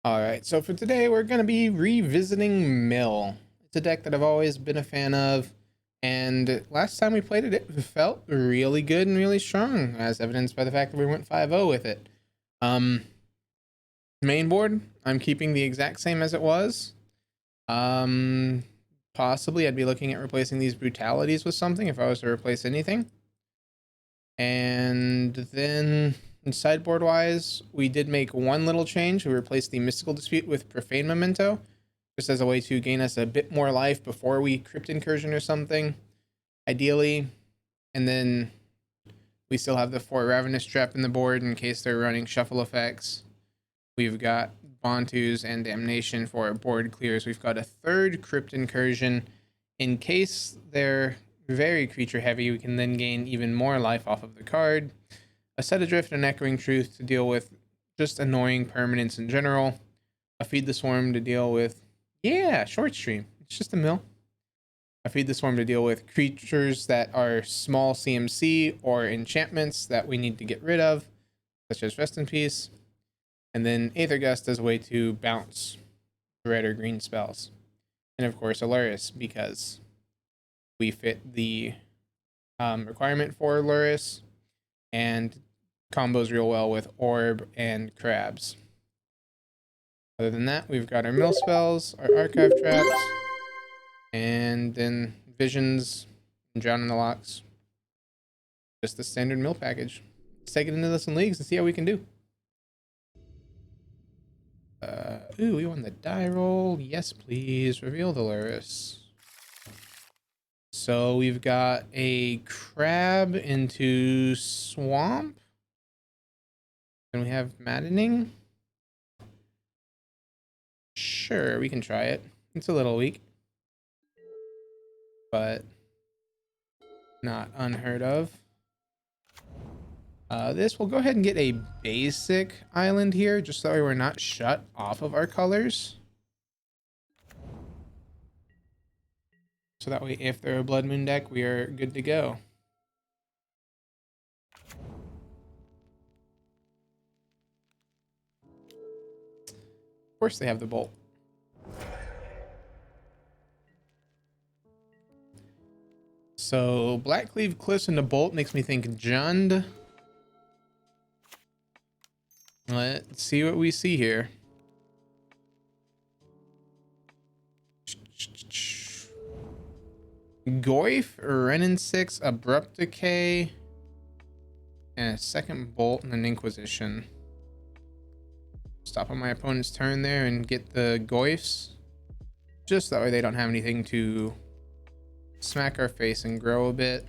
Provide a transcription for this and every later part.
All right, so for today, we're going to be revisiting Mill. It's a deck that I've always been a fan of, and last time we played it, it felt really good and really strong, as evidenced by the fact that we went 5-0 with it. Um, Main board, I'm keeping the exact same as it was. Possibly I'd be looking at replacing these brutalities with something if I was to replace anything. And then sideboard wise, we did make one little change. We replaced the Mystical Dispute with Profane Memento, just as a way to gain us a bit more life before we crypt incursion or something, ideally. And then we still have the 4 Ravenous Trap in the board in case they're running shuffle effects. We've got Bontus and Damnation for our board clears. We've got a 3rd Crypt Incursion in case they're very creature heavy. We can then gain even more life off of the card. A Set Adrift and Echoing Truth to deal with just annoying permanents in general. A Feed the Swarm to deal with, short stream. It's just a mill. A Feed the Swarm to deal with creatures that are small CMC or enchantments that we need to get rid of, such as Rest in Peace. And then Aether Gust as a way to bounce red or green spells. And of course, a Lurrus, because we fit the requirement for Lurrus and combos real well with Orb and Crabs. Other than that, we've got our mill spells, our archive traps, and then visions and drown in the locks. Just the standard mill package. Let's take it into this in leagues and see how we can do. Ooh, we won the die roll. Yes, please. Reveal the Lurrus. So we've got a crab into swamp. And we have maddening. Sure, we can try it. It's a little weak, but not unheard of. This, we'll go ahead and get a basic island here, just so we're not shut off of our colors. So that way, if they're a Blood Moon deck, we are good to go. Of course they have the bolt. So Blackcleave Cliffs and the bolt makes me think Jund. Let's see what we see here. Goyf, Renin 6, Abrupt Decay, and a second bolt and an Inquisition. Stop on my opponent's turn there and get the Goyfs. Just that way they don't have anything to smack our face and grow a bit.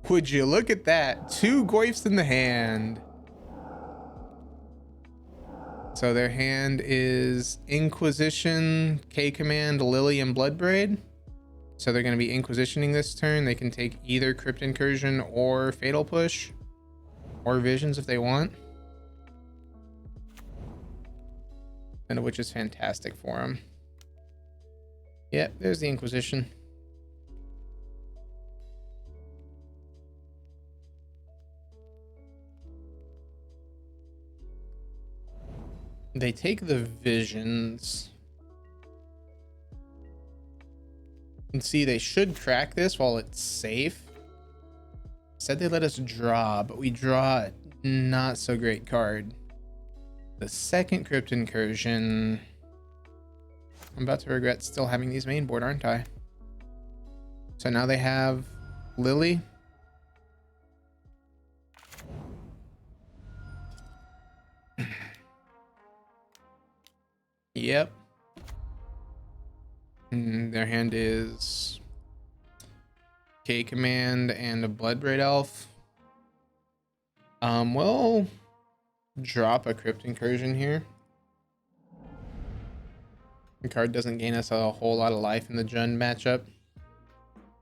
Would you look at that? 2 Goyfs in the hand. So their hand is Inquisition, K-Command, Lily, and Bloodbraid. So they're going to be Inquisitioning this turn. They can take either Crypt Incursion or Fatal Push. Or Visions if they want. And which is fantastic for them. Yep, there's the Inquisition. They take the visions. You can see they should crack this while it's safe. Said they let us draw, but we draw a not so great card. The second Crypt Incursion. I'm about to regret still having these main board, aren't I? So now they have Lily. Yep. Their hand is K-Command and a Bloodbraid Elf. We'll drop a Crypt Incursion here. The card doesn't gain us a whole lot of life in the Jund matchup.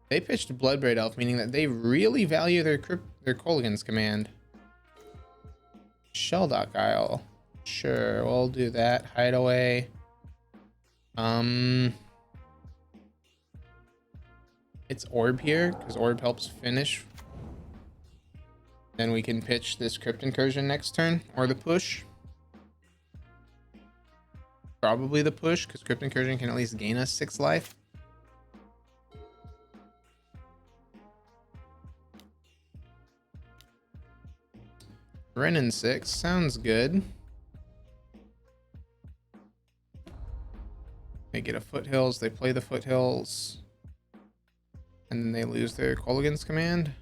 They pitched a Bloodbraid Elf, meaning that they really value their Kolaghan's command. Shelldock Isle. Sure, we'll do that. Hideaway. It's Orb here, because Orb helps finish Then we can pitch this crypt incursion next turn, or the push. Probably the push, because crypt incursion can at least gain us 6 life. Renin 6 sounds good. They get a foothills, they play the foothills, and then they lose their Kolaghan's command.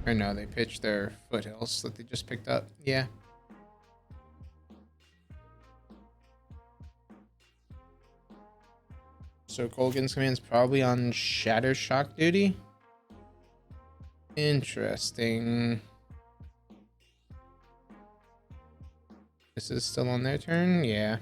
Or no, they pitch their foothills that they just picked up. Yeah. So Kolaghan's command's probably on Shatter Shock duty. Interesting. This is still on their turn? Yeah.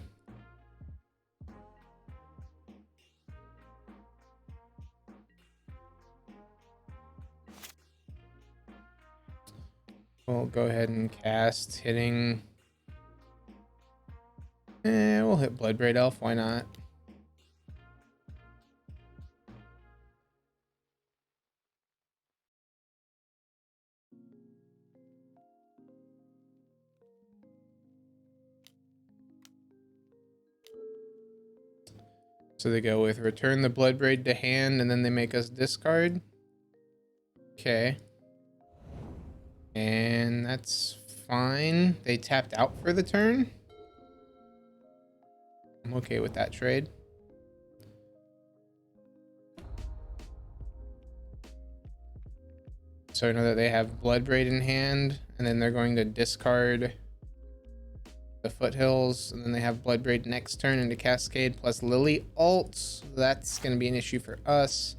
We'll go ahead and cast hitting. We'll hit Bloodbraid Elf. Why not? So they go with return the Bloodbraid to hand, and then they make us discard. Okay. And that's fine. They tapped out for the turn. I'm okay with that trade. So I know that they have Bloodbraid in hand, and then they're going to discard the foothills, and then they have Bloodbraid next turn into Cascade plus Lily ult. That's going to be an issue for us.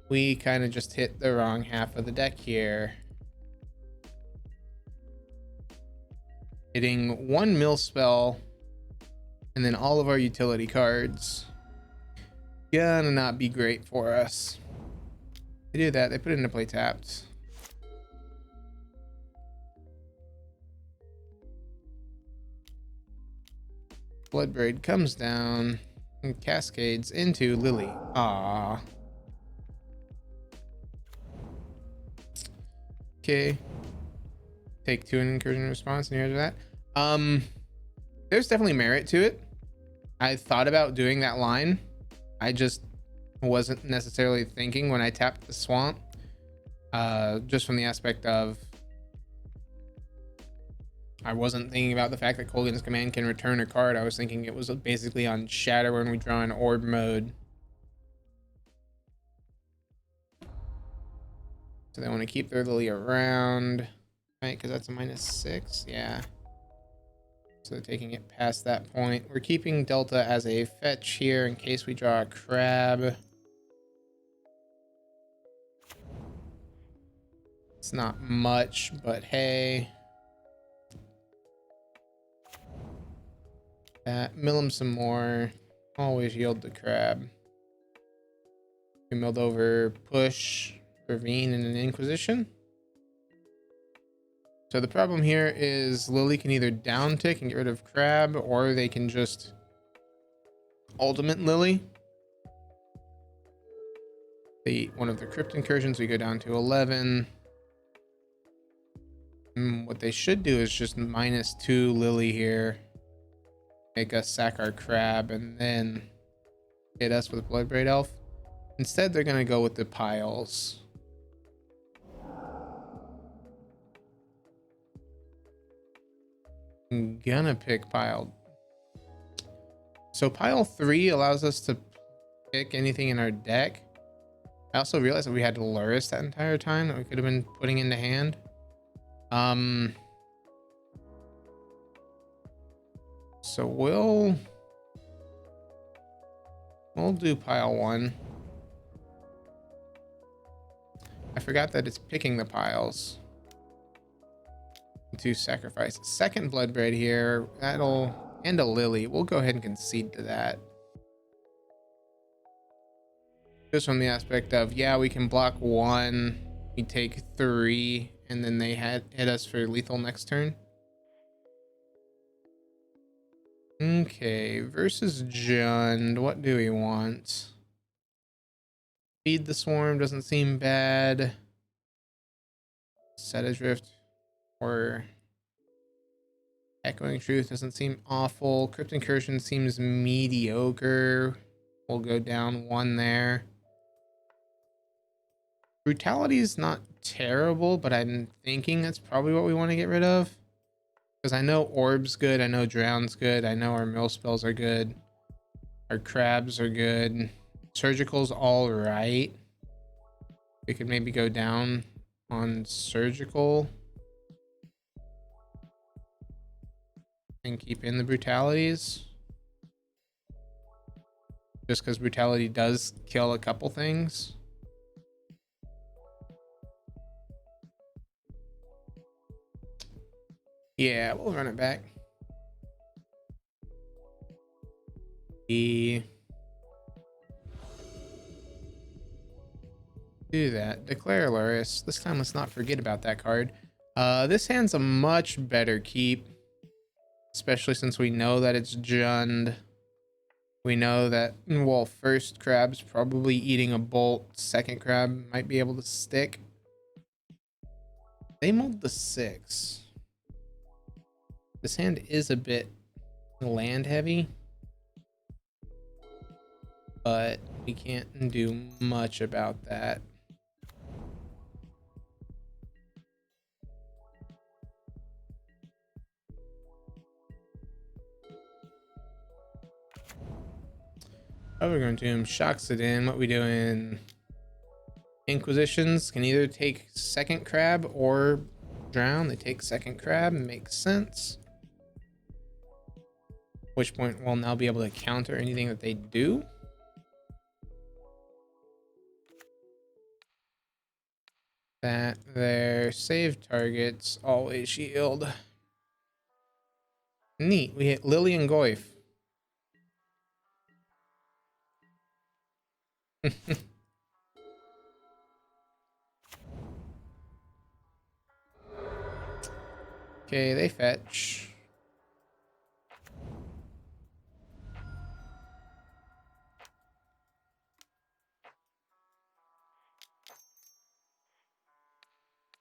We kind of just hit the wrong half of the deck here. Hitting one mill spell, and then all of our utility cards. Gonna not be great for us. They do that, they put it into play tapped. Bloodbraid comes down and cascades into Lily. Ah. Okay. Take 2 in incursion response, and here's that. There's definitely merit to it. I thought about doing that line. I just wasn't necessarily thinking when I tapped the swamp. Just from the aspect of I wasn't thinking about the fact that Kolaghan's command can return a card. I was thinking it was basically on Shatter when we draw in orb mode. So they want to keep their Lily around, right? Because that's a -6. Yeah. So taking it past that point. We're keeping Delta as a fetch here in case we draw a crab. It's not much, but hey. Mill him some more. Always yield the crab. We milled over push, ravine, and an inquisition. So the problem here is Lily can either down tick and get rid of crab, or they can just ultimate Lily. They eat one of the crypt incursions. We go down to 11. What they should do is just -2 Lily here. Make us sack our crab and then hit us with Bloodbraid Elf. Instead, they're going to go with the piles. I'm gonna pick pile. So pile 3 allows us to pick anything in our deck. I also realized that we had Lurrus that entire time that we could have been putting into hand. So we'll do pile 1. I forgot that it's picking the piles to sacrifice. Second Bloodbraid here. And a Lily. We'll go ahead and concede to that. Just from the aspect of, yeah, we can block 1. We take 3, and then they hit us for lethal next turn. Okay, versus Jund, what do we want? Feed the swarm doesn't seem bad. Set adrift or echoing truth doesn't seem awful. Crypt incursion seems mediocre. We'll go down one there. Brutality is not terrible, but I'm thinking that's probably what we want to get rid of. Because I know orb's good, I know drown's good, I know our mill spells are good. Our crabs are good. Surgical's all right. We could maybe go down on surgical and keep in the brutalities. Just because brutality does kill a couple things. Yeah, we'll run it back. Do that. Declare Lurrus. This time let's not forget about that card. This hand's a much better keep. Especially since we know that it's Jund. We know that, well, first crab's probably eating a bolt. Second crab might be able to stick. They mulled the 6. This hand is a bit land heavy. But we can't do much about that. Oh, we're going to him. Shocks it in. What we doing? Inquisitions can either take second crab or drown. They take second crab. Makes sense. At which point we'll now be able to counter anything that they do. That their save targets always shield. Neat. We hit Lily and Goyf. Okay, they fetch.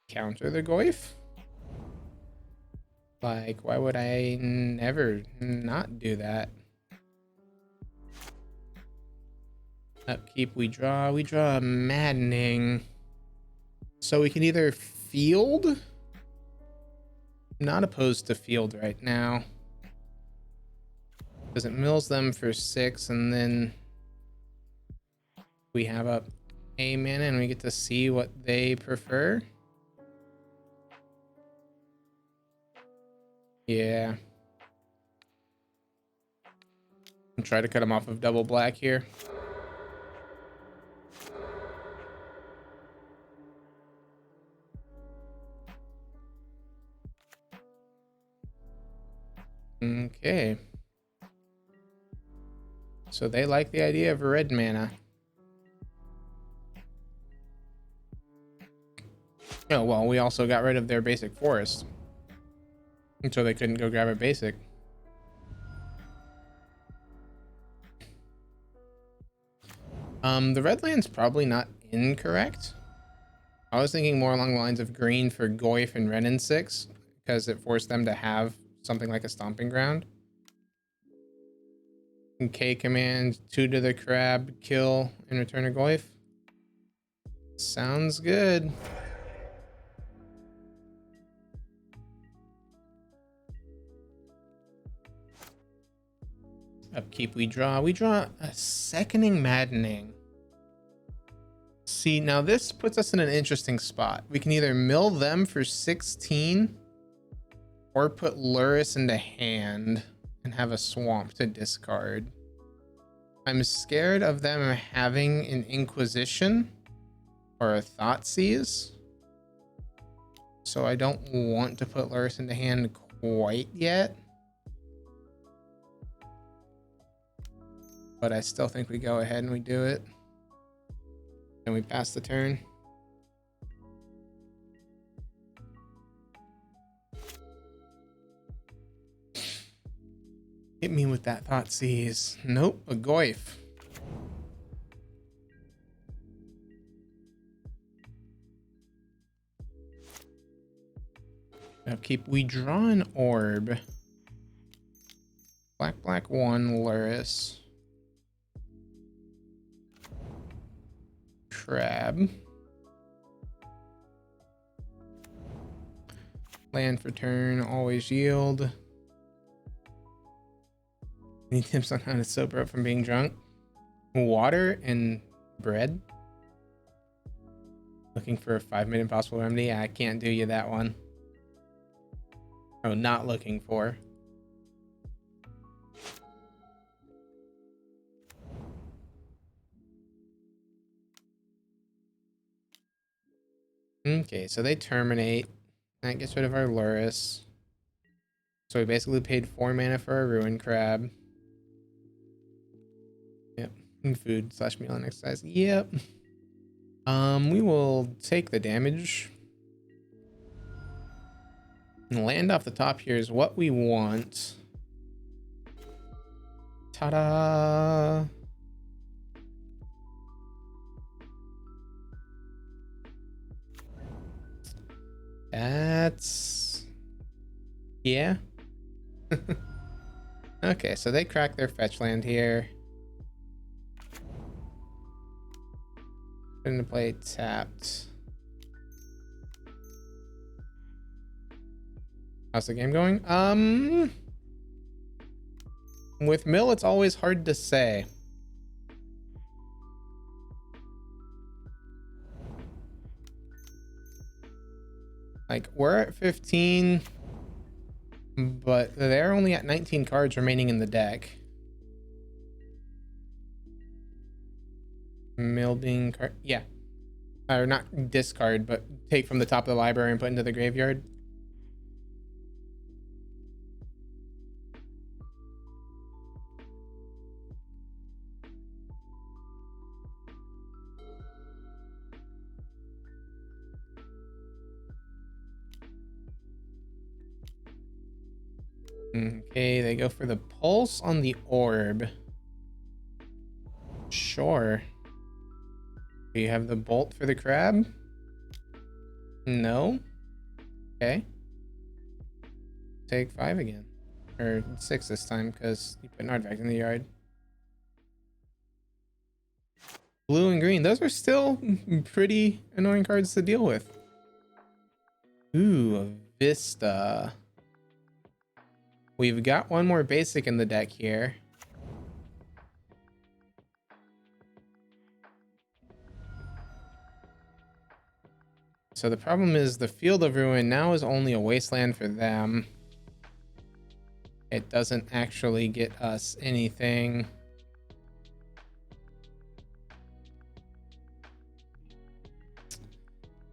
Counter the Goyf? Like, why would I never not do that? Upkeep, we draw maddening. So we can either field. I'm not opposed to field right now. Because it mills them for 6 and then we have up a mana and we get to see what they prefer. Yeah. I'll try to cut them off of double black here. Okay. So they like the idea of red mana. Oh, well, we also got rid of their basic forest. And so they couldn't go grab a basic. The red land's probably not incorrect. I was thinking more along the lines of green for Goyf and Renin 6, because it forced them to have something like a stomping ground. And K command, 2 to the crab, kill, and return a Goyf. Sounds good. Upkeep, we draw a Seconding Maddening. See, now this puts us in an interesting spot. We can either mill them for 16 or put Lurrus into hand and have a swamp to discard. I'm scared of them having an Inquisition or a Thoughtseize. So I don't want to put Lurrus into hand quite yet. But I still think we go ahead and we do it. And we pass the turn. Hit me with that Thoughtseize. Nope, a Goyf. Upkeep. We draw an orb. Black, black, 1, Lurrus. Crab. Land for turn, always yield. Any tips on how to sober up from being drunk? Water and bread. Looking for a 5-minute impossible remedy? I can't do you that one. Oh, not looking for. Okay, so they terminate. That gets rid of our Lurrus. So we basically paid 4 mana for a Ruin Crab. Yep. And food / meal and exercise. Yep. We will take the damage. And land off the top here is what we want. Ta-da! That's... yeah. Okay, so they crack their fetch land here. Into play tapped. How's the game going? With Mill, it's always hard to say. Like, we're at 15, but they're only at 19 cards remaining in the deck. Mill being card, yeah. Or not discard, but take from the top of the library and put into the graveyard. Okay, they go for the pulse on the orb. Sure. Do you have the bolt for the crab? No. Okay. Take 5 again. Or 6 this time, because you put an artifact in the yard. Blue and green. Those are still pretty annoying cards to deal with. Ooh, a Vista. We've got one more basic in the deck here. So the problem is the Field of Ruin now is only a wasteland for them. It doesn't actually get us anything.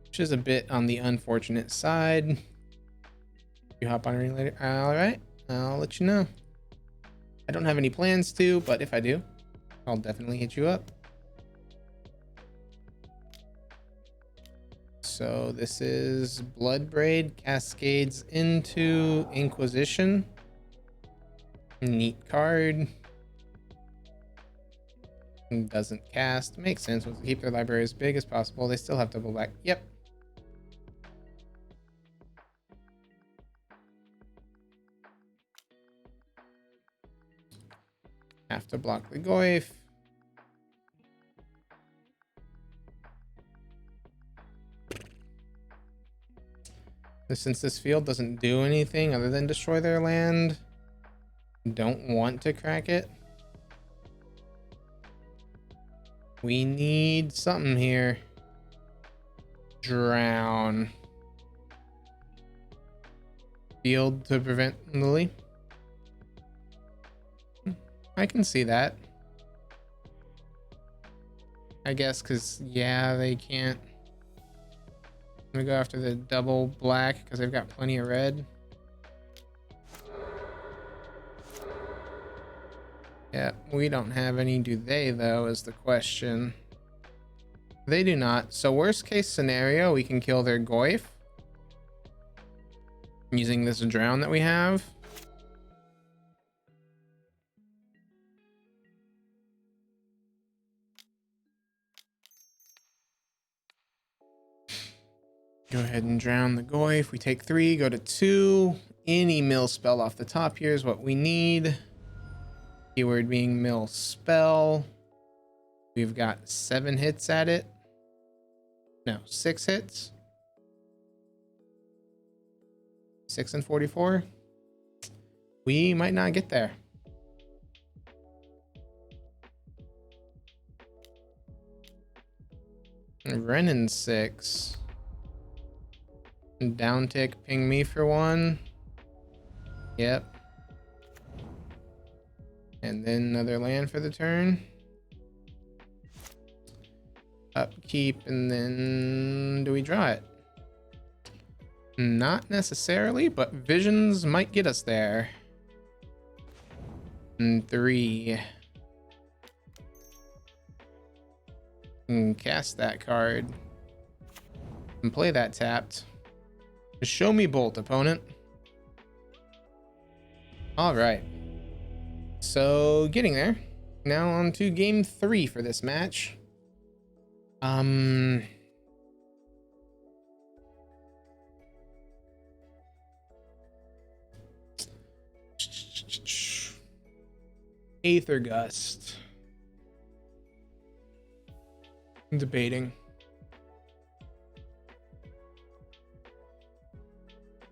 Which is a bit on the unfortunate side. You hop on a ring later? All right, I'll let you know. I don't have any plans to, but if I do, I'll definitely hit you up. So this is Bloodbraid cascades into Inquisition. Neat card. Doesn't cast. Makes sense. Wants to keep their library as big as possible. They still have double back. Yep. Have to block the Goyf. Since this field doesn't do anything other than destroy their land, don't want to crack it. We need something here. Drown. Field to prevent Lily. I can see that. I guess because, yeah, they can't. I'm gonna go after the double black because they've got plenty of red. Yeah, we don't have any, do they, though, is the question. They do not. So worst case scenario, we can kill their Goyf using this drown that we have. Go ahead and drown the Goyf. We take 3, go to 2. Any mill spell off the top here is what we need. Keyword being mill spell. We've got 7 hits at it. No, 6 hits. 6 and 44. We might not get there. Renin 6. Down tick, ping me for 1. Yep. And then another land for the turn. Upkeep, and then do we draw it? Not necessarily, but visions might get us there. And 3. And cast that card. And play that tapped. Show me bolt, opponent. Alright. So, getting there. Now on to game 3 for this match. Aether Gust. I'm debating.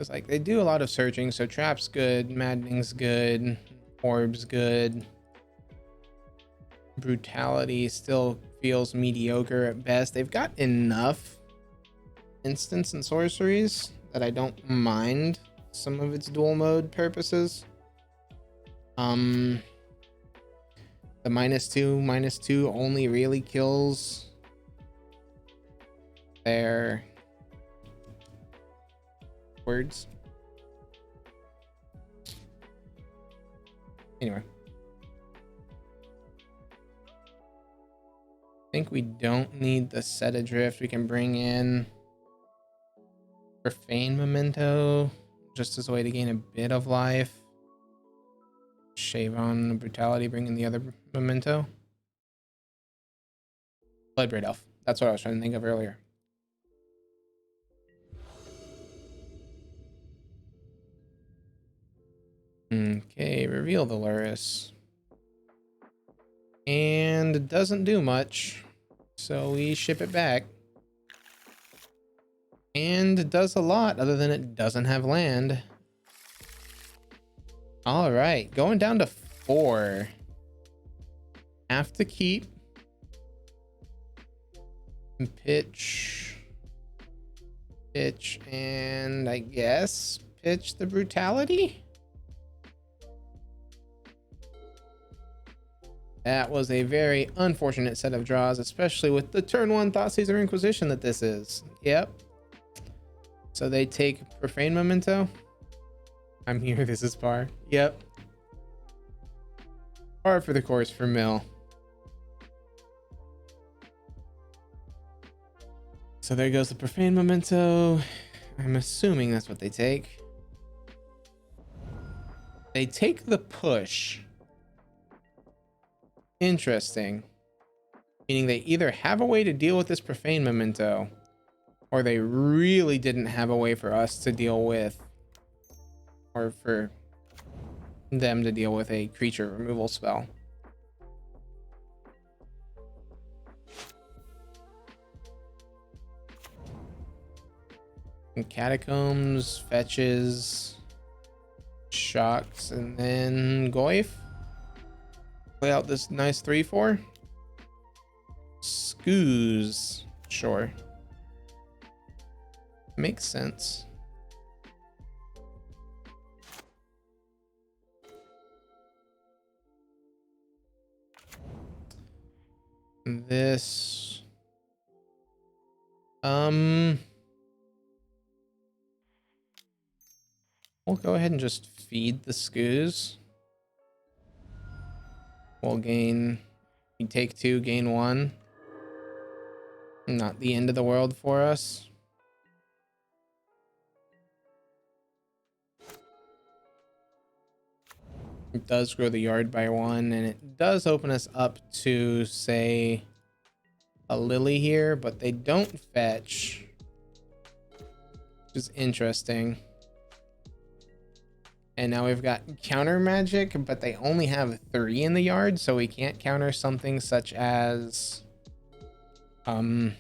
It's like they do a lot of searching, so Trap's good, Maddening's good, Orb's good. Brutality still feels mediocre at best. They've got enough instants and sorceries that I don't mind some of its dual mode purposes. The -2/-2 only really kills their words. Anyway. I think we don't need the set adrift. We can bring in Profane Memento just as a way to gain a bit of life. Shave on Brutality, bring in the other memento. Bloodbraid Elf. That's what I was trying to think of earlier. Okay, reveal the Lurrus. And it doesn't do much, so we ship it back. And it does a lot other than it doesn't have land. All right, going down to 4. Have to keep. Pitch, and I guess pitch the Brutality. That was a very unfortunate set of draws, especially with the turn 1 Thoughtseizer Inquisition that this is. Yep. So they take Profane Memento. I'm here, this is par. Yep. Par for the course for Mill. So there goes the Profane Memento. I'm assuming that's what they take. They take the push. Interesting. Meaning they either have a way to deal with this Profane Memento, or they really didn't have a way for us to deal with, or for them to deal with a creature removal spell. And Catacombs, fetches, shocks, and then Goyf. Play out this nice 3/4. Scoos, sure. Makes sense. This we'll go ahead and just feed the Scoos. We'll gain, we take 2, gain 1. Not the end of the world for us. It does grow the yard by 1, and it does open us up to, say, a Lily here, but they don't fetch. which is interesting. And now we've got counter magic, but they only have 3 in the yard, so we can't counter something such as Bloodbraid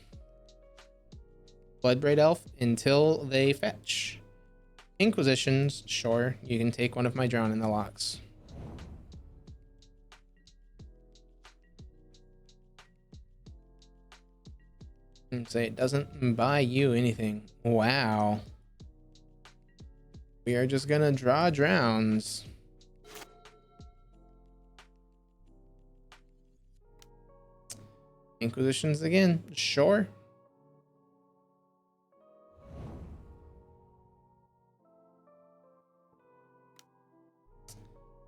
Elf until they fetch. Inquisitions, sure, you can take one of my Drown in the Locks. And say it doesn't buy you anything. Wow. We are just gonna draw Drowns. Inquisitions again, sure.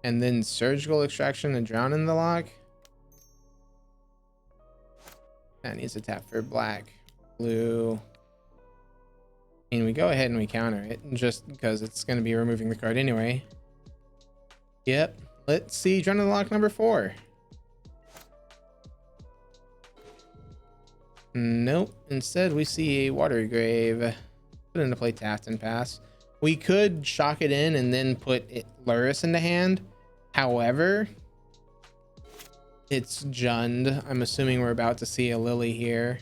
And then surgical extraction and Drown in the Lock. That needs to tap for black, blue. And we go ahead and we counter it just because it's going to be removing the card anyway. Yep. Let's see. Drown in the Lock number 4. Nope. Instead, we see a Water Grave. Put into play tapped and pass. We could shock it in and then put Lurrus into hand. However, it's Jund. I'm assuming we're about to see a Lily here.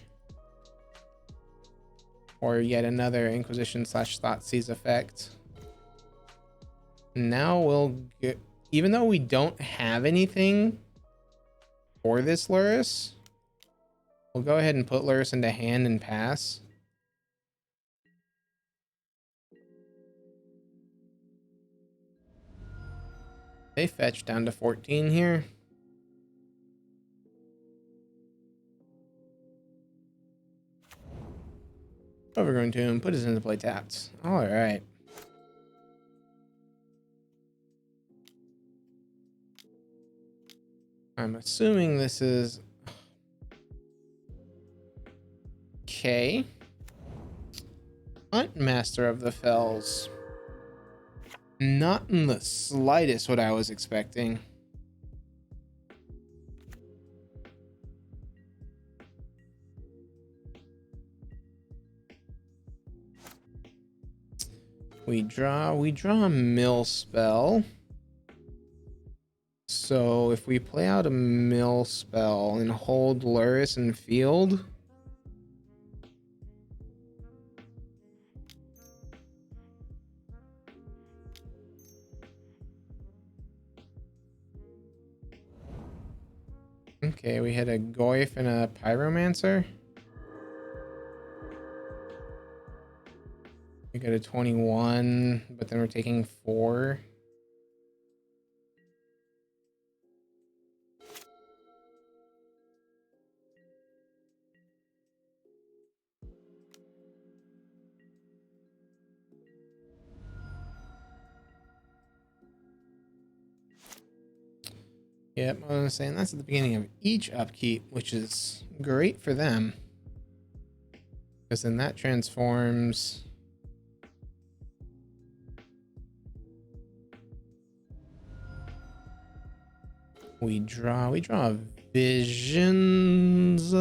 Or yet another Inquisition / Thoughtseize effect. Now we'll get, even though we don't have anything for this Lurrus, we'll go ahead and put Lurrus into hand and pass. They fetch down to 14 here. Overgrown Tomb, put us into play tapped. All right. I'm assuming this is okay. Hunt Master of the Fells. Not in the slightest what I was expecting. We draw a mill spell. So if we play out a mill spell and hold Lurrus in field, okay, we had a Goyf and a Pyromancer. We got a 21, but then we're taking 4. Yep, I was saying that's at the beginning of each upkeep, which is great for them. Because then that transforms. We draw Visions,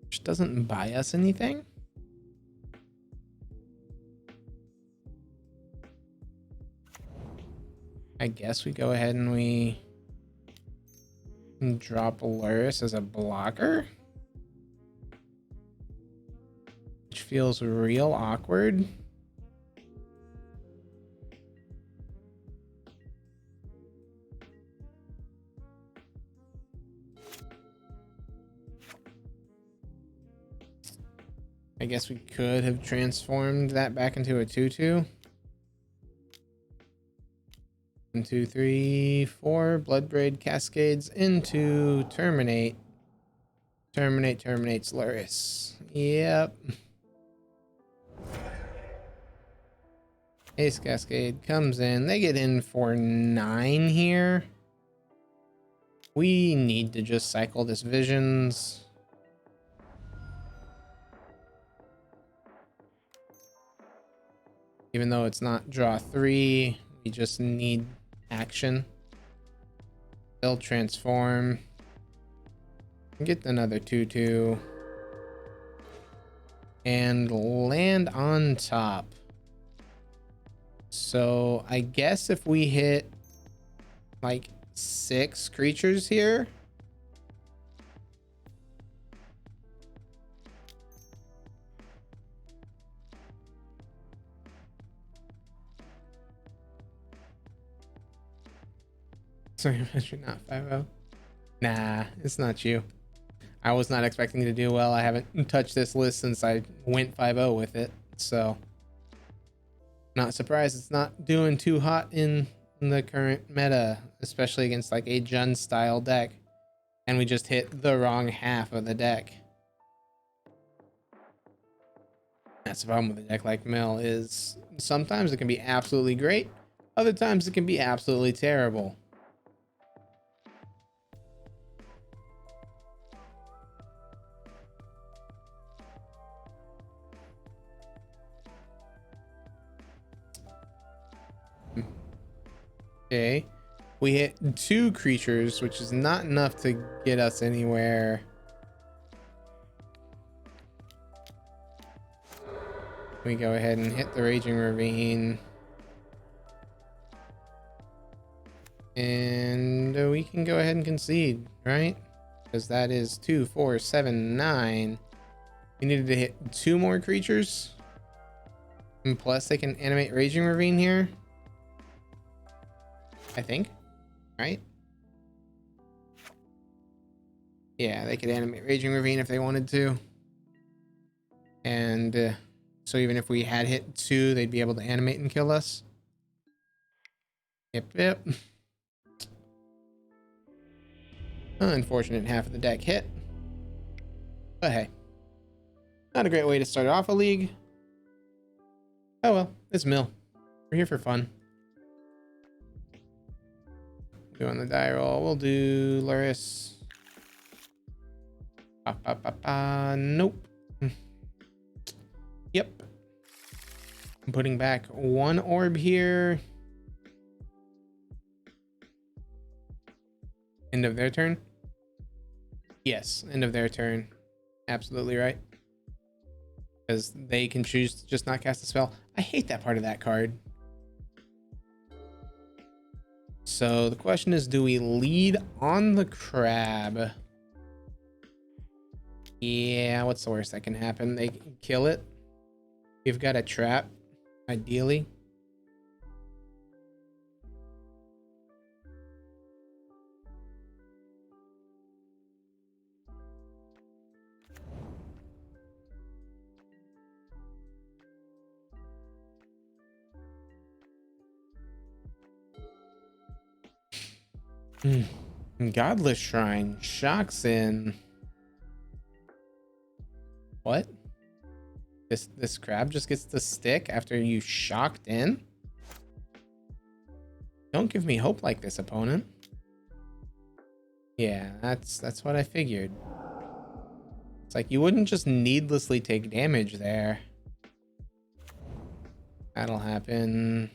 which doesn't buy us anything. I guess we go ahead and we drop Lurrus as a blocker, which feels real awkward. I guess we could have transformed that back into a 2/2. 1, 2, 3, 4. Bloodbraid cascades into terminate. Terminates Lurrus. Yep. Ace Cascade comes in. They get in for 9 here. We need to just cycle this Visions. Even though it's not draw 3, we just need action. They'll transform. Get another 2/2. and land on top. So I guess if we hit like 6 creatures here, sorry, you're not 5-0. Nah, it's not you. I was not expecting to do well. I haven't touched this list since I went 5-0 with it, so not surprised it's not doing too hot in the current meta, especially against like a Jund style deck. And we just hit the wrong half of the deck. That's the problem with a deck like Mill, is sometimes it can be absolutely great, other times it can be absolutely terrible. Okay, we hit 2 creatures, which is not enough to get us anywhere. We go ahead and hit the Raging Ravine. And we can go ahead and concede, right? Because that is 2, 4, 7, 9. We needed to hit 2 more creatures. And plus they can animate Raging Ravine here, I think, right? Yeah, they could animate Raging Ravine if they wanted to. And so even if we had hit 2, they'd be able to animate and kill us. Yep. Unfortunate half of the deck hit. But hey, not a great way to start off a league. Oh well, it's Mill. We're here for fun. Doing the die roll, we'll do Lurrus. Nope. Yep. I'm putting back 1 orb here. End of their turn? Yes, end of their turn. Absolutely right. Because they can choose to just not cast a spell. I hate that part of that card. So the question is, do we lead on the crab? Yeah, what's the worst that can happen? They can kill it. We've got a trap, ideally. Godless Shrine. Shocks in. What? This crab just gets to stick after you shocked in? Don't give me hope like this, opponent. Yeah, that's what I figured. It's like you wouldn't just needlessly take damage there. That'll happen.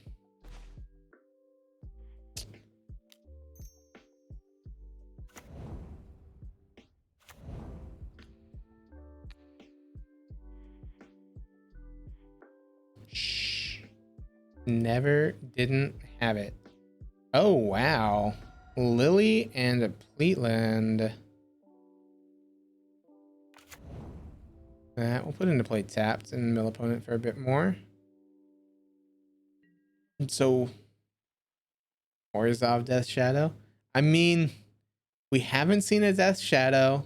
Shh. Never didn't have it. Oh, wow. Lily and a Pleatland. That we'll put into play tapped and mill opponent for a bit more. So, Orzhov Death Shadow. I mean, we haven't seen a Death Shadow.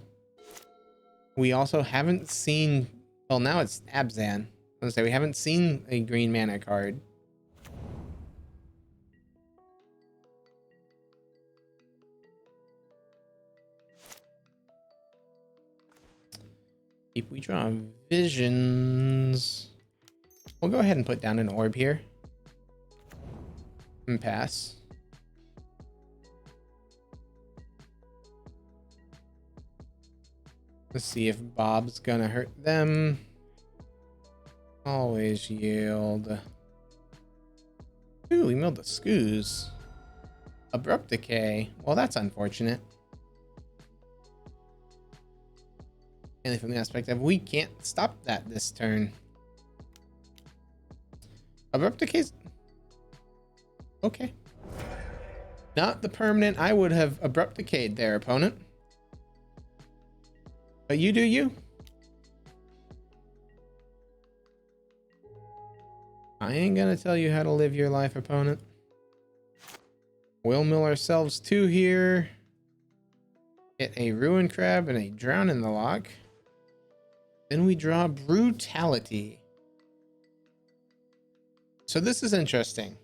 We also haven't seen. Well, now it's Abzan. I was gonna say we haven't seen a green mana card. If we draw visions, we'll go ahead and put down an orb here and pass. Let's see if Bob's gonna hurt them. Always yield. Ooh, we milled the Scoos. Abrupt Decay. Well, that's unfortunate. Mainly from the aspect of we can't stop that this turn. Abrupt decays. Okay. Not the permanent. I would have abrupt decayed there, opponent. But you do you. I ain't gonna tell you how to live your life, opponent. We'll mill ourselves 2 here. Get a ruin crab and a drown in the lock. Then we draw brutality. So this is interesting.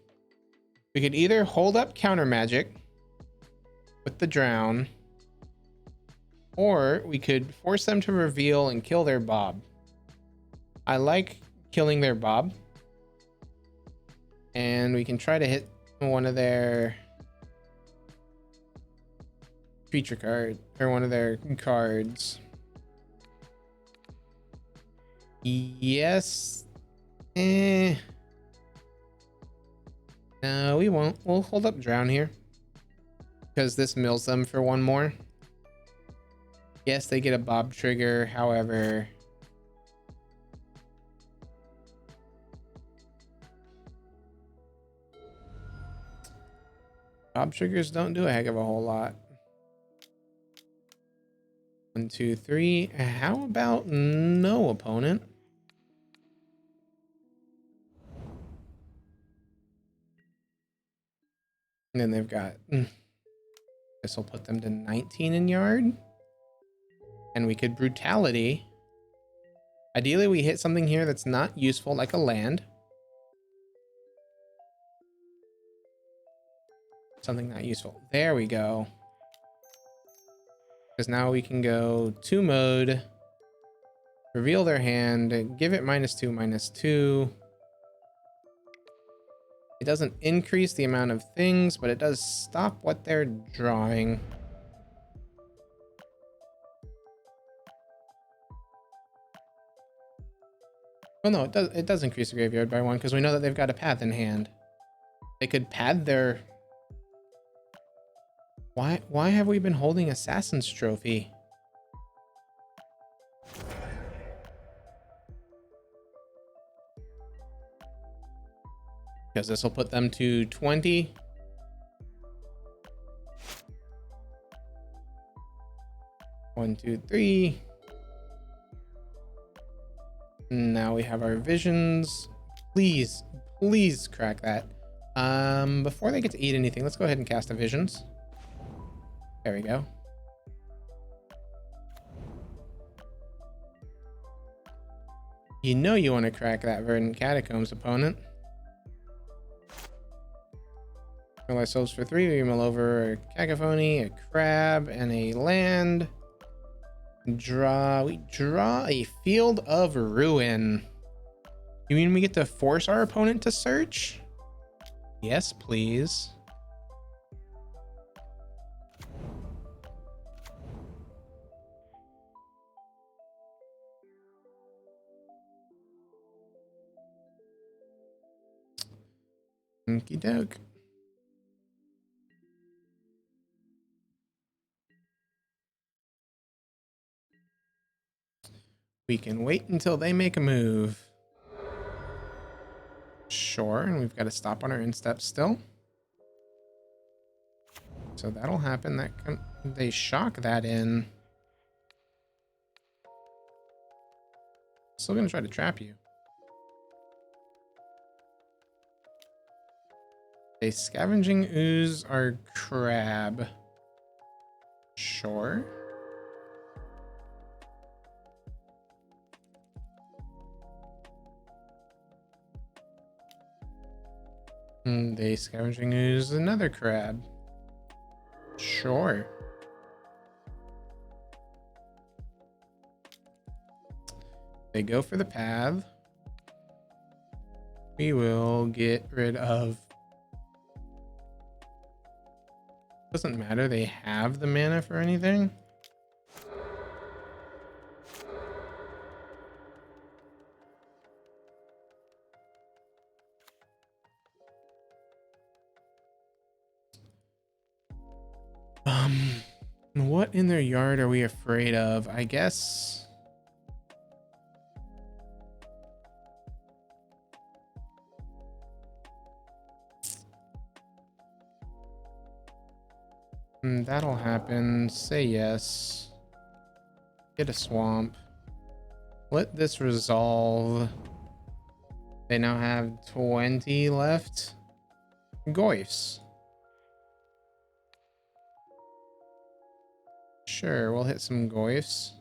We could either hold up counter magic with the drown, or we could force them to reveal and kill their Bob. I like killing their Bob. And we can try to hit one of their creature card, or one of their cards. Yes. No, we won't. We'll hold up drown here, because this mills them for 1 more. Yes, they get a Bob trigger, however... Bob triggers don't do a heck of a whole lot. 1, 2, 3. How about no, opponent? And then they've got... This will put them to 19 in yard. And we could brutality. Ideally, we hit something here that's not useful, like a land. Something not useful. There we go. Because now we can go 2 mode. Reveal their hand. Give it -2/-2. It doesn't increase the amount of things, but it does stop what they're drawing. Oh no, it does increase the graveyard by 1, because we know that they've got a path in hand. They could pad their... Why have we been holding Assassin's Trophy? Because this will put them to 20. One, two, three. Now we have our visions. Please, please crack that. Before they get to eat anything, let's go ahead and cast a visions. There we go. You know you want to crack that Verdant Catacombs, opponent. Mill ourselves for 3. We mill over a Cacophony, a crab, and a land. We draw a Field of Ruin. You mean we get to force our opponent to search? Yes, please. Okie doke. We can wait until they make a move. Sure, and we've got to stop on our instep still. So that'll happen. They shock that in. Still gonna try to trap you. A scavenging ooze our crab. Sure. They scavenging ooze another crab. Sure. They go for the path. We will get rid of... Doesn't matter, they have the mana for anything. What in their yard are we afraid of? I guess That'll happen. Say yes. Get a swamp. Let this resolve. They now have 20 left. Goifs. Sure, we'll hit some goifs.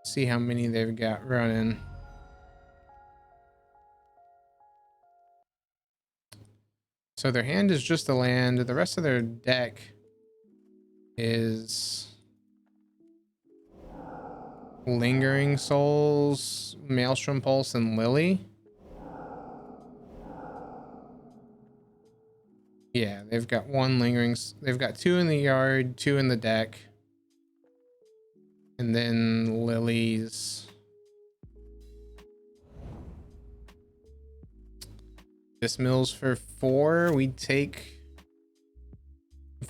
See how many they've got running. So their hand is just the land. The rest of their deck is Lingering Souls, Maelstrom Pulse, and Lily. Yeah, they've got one Lingering. They've got 2 in the yard, 2 in the deck. And then Lily's. This mills for 4. We take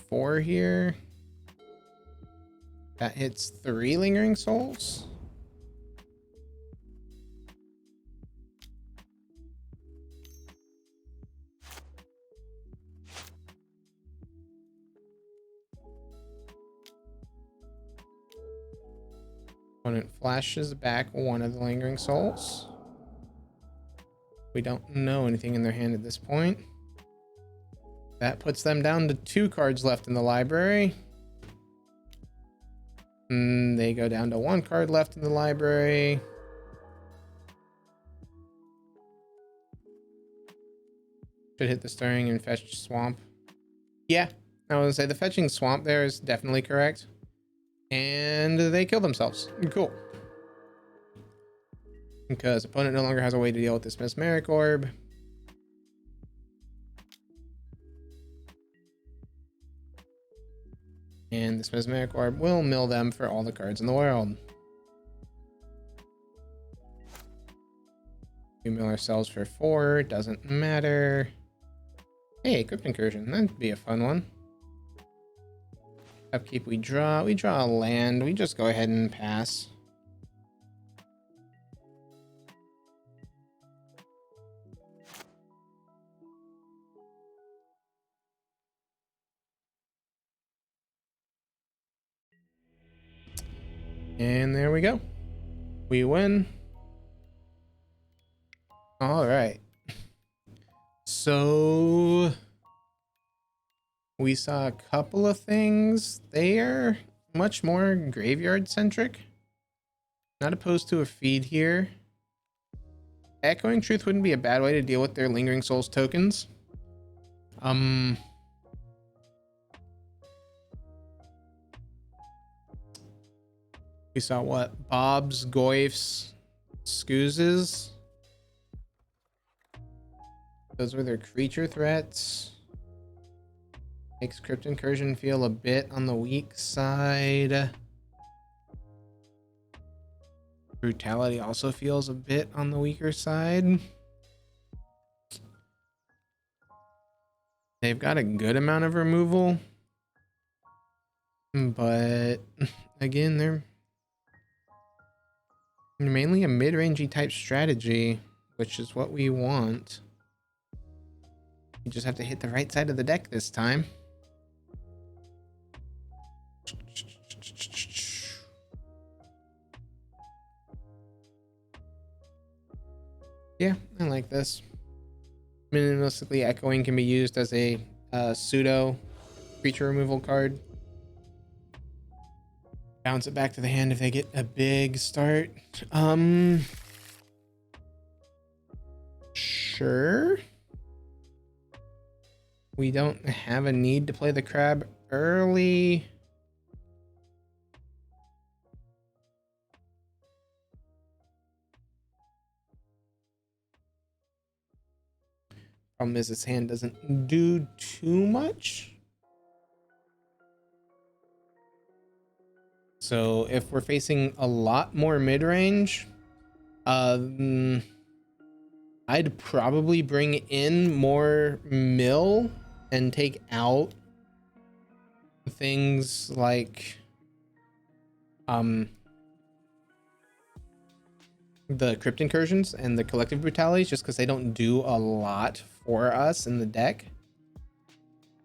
4 here. That hits 3 Lingering Souls. Opponent flashes back 1 of the Lingering Souls. We don't know anything in their hand at this point. That puts them down to 2 cards left in the library. And they go down to 1 card left in the library. Should hit the stirring and fetch swamp. Yeah, I was gonna say the fetching swamp there is definitely correct. And they kill themselves. Cool. Because opponent no longer has a way to deal with this mesmeric orb. And this mesmeric orb will mill them for all the cards in the world. We mill ourselves for 4, doesn't matter. Hey, crypt incursion, that'd be a fun one. Upkeep, we draw a land, we just go ahead and pass. And there we go. We win. All right. So we saw a couple of things there. Much more graveyard centric. Not opposed to a feed here. Echoing Truth wouldn't be a bad way to deal with their Lingering Souls tokens. We saw what? Bob's, Goifs, Scoozes. Those were their creature threats. Makes Crypt Incursion feel a bit on the weak side. Brutality also feels a bit on the weaker side. They've got a good amount of removal. But again, they're mainly a mid-rangey type strategy, which is what we want. You just have to hit the right side of the deck this time. Yeah, I like this. Minimalistically, Echoing can be used as a pseudo creature removal card. Bounce it back to the hand if they get a big start. Sure. We don't have a need to play the crab early. Problem is this hand doesn't do too much. So if we're facing a lot more mid-range, I'd probably bring in more mill and take out things like the crypt incursions and the collective brutalities, just because they don't do a lot for us in the deck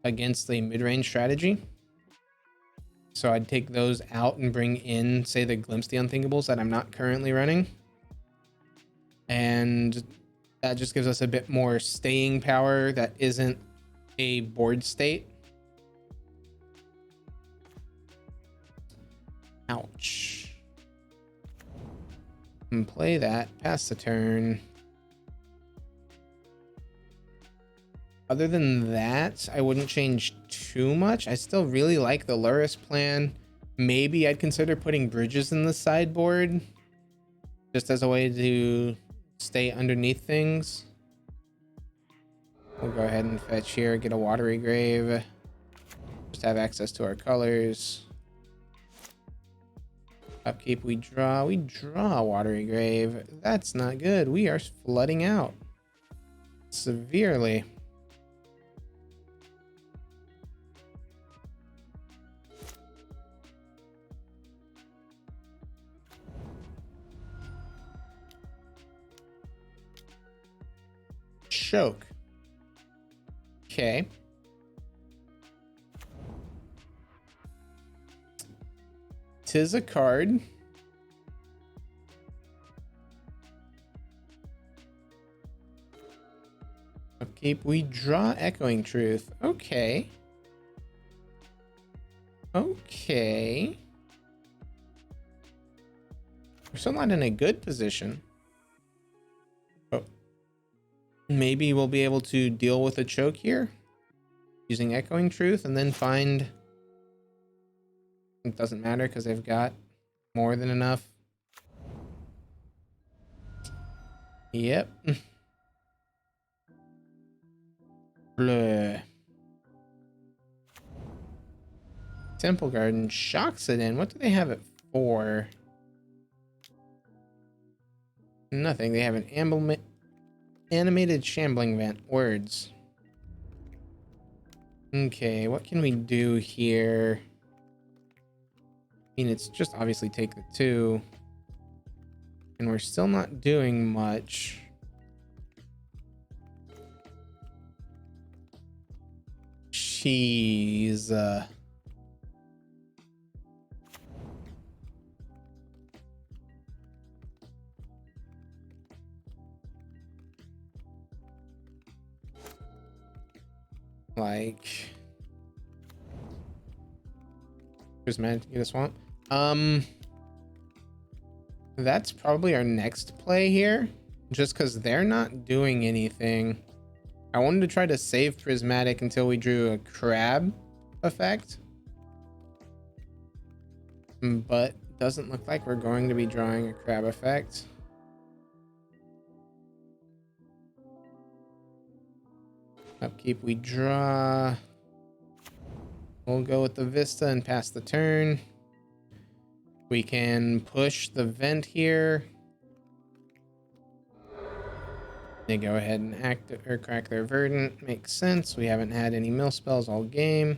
against the mid-range strategy. So I'd take those out and bring in, say, the Glimpse the Unthinkables that I'm not currently running. And that just gives us a bit more staying power that isn't a board state. Ouch. And play that, pass the turn. Other than that, I wouldn't change too much. I still really like the Lurrus plan. Maybe I'd consider putting bridges in the sideboard just as a way to stay underneath things. We'll go ahead and fetch here, get a Watery Grave. Just have access to our colors. Upkeep, we draw a Watery Grave. That's not good. We are flooding out severely. Choke. Okay. Tis a card. Upkeep, we draw Echoing Truth. Okay. Okay. We're still not in a good position. Oh. Maybe we'll be able to deal with a choke here using Echoing Truth and then find... It doesn't matter because they've got more than enough. Yep. Bleh. Temple Garden shocks it in. What do they have it for? Nothing. They have an animated shambling vent. Words. Okay, what can we do here? I mean, it's just obviously take the 2. And we're still not doing much. Jeez. Like... Prismatic to get a swamp. That's probably our next play here, just because they're not doing anything. I wanted to try to save Prismatic until we drew a crab effect, but it doesn't look like we're going to be drawing a crab effect. Upkeep, we draw. We'll go with the Vista and pass the turn. We can push the vent here. They go ahead and act or crack their Verdant. Makes sense. We haven't had any mill spells all game.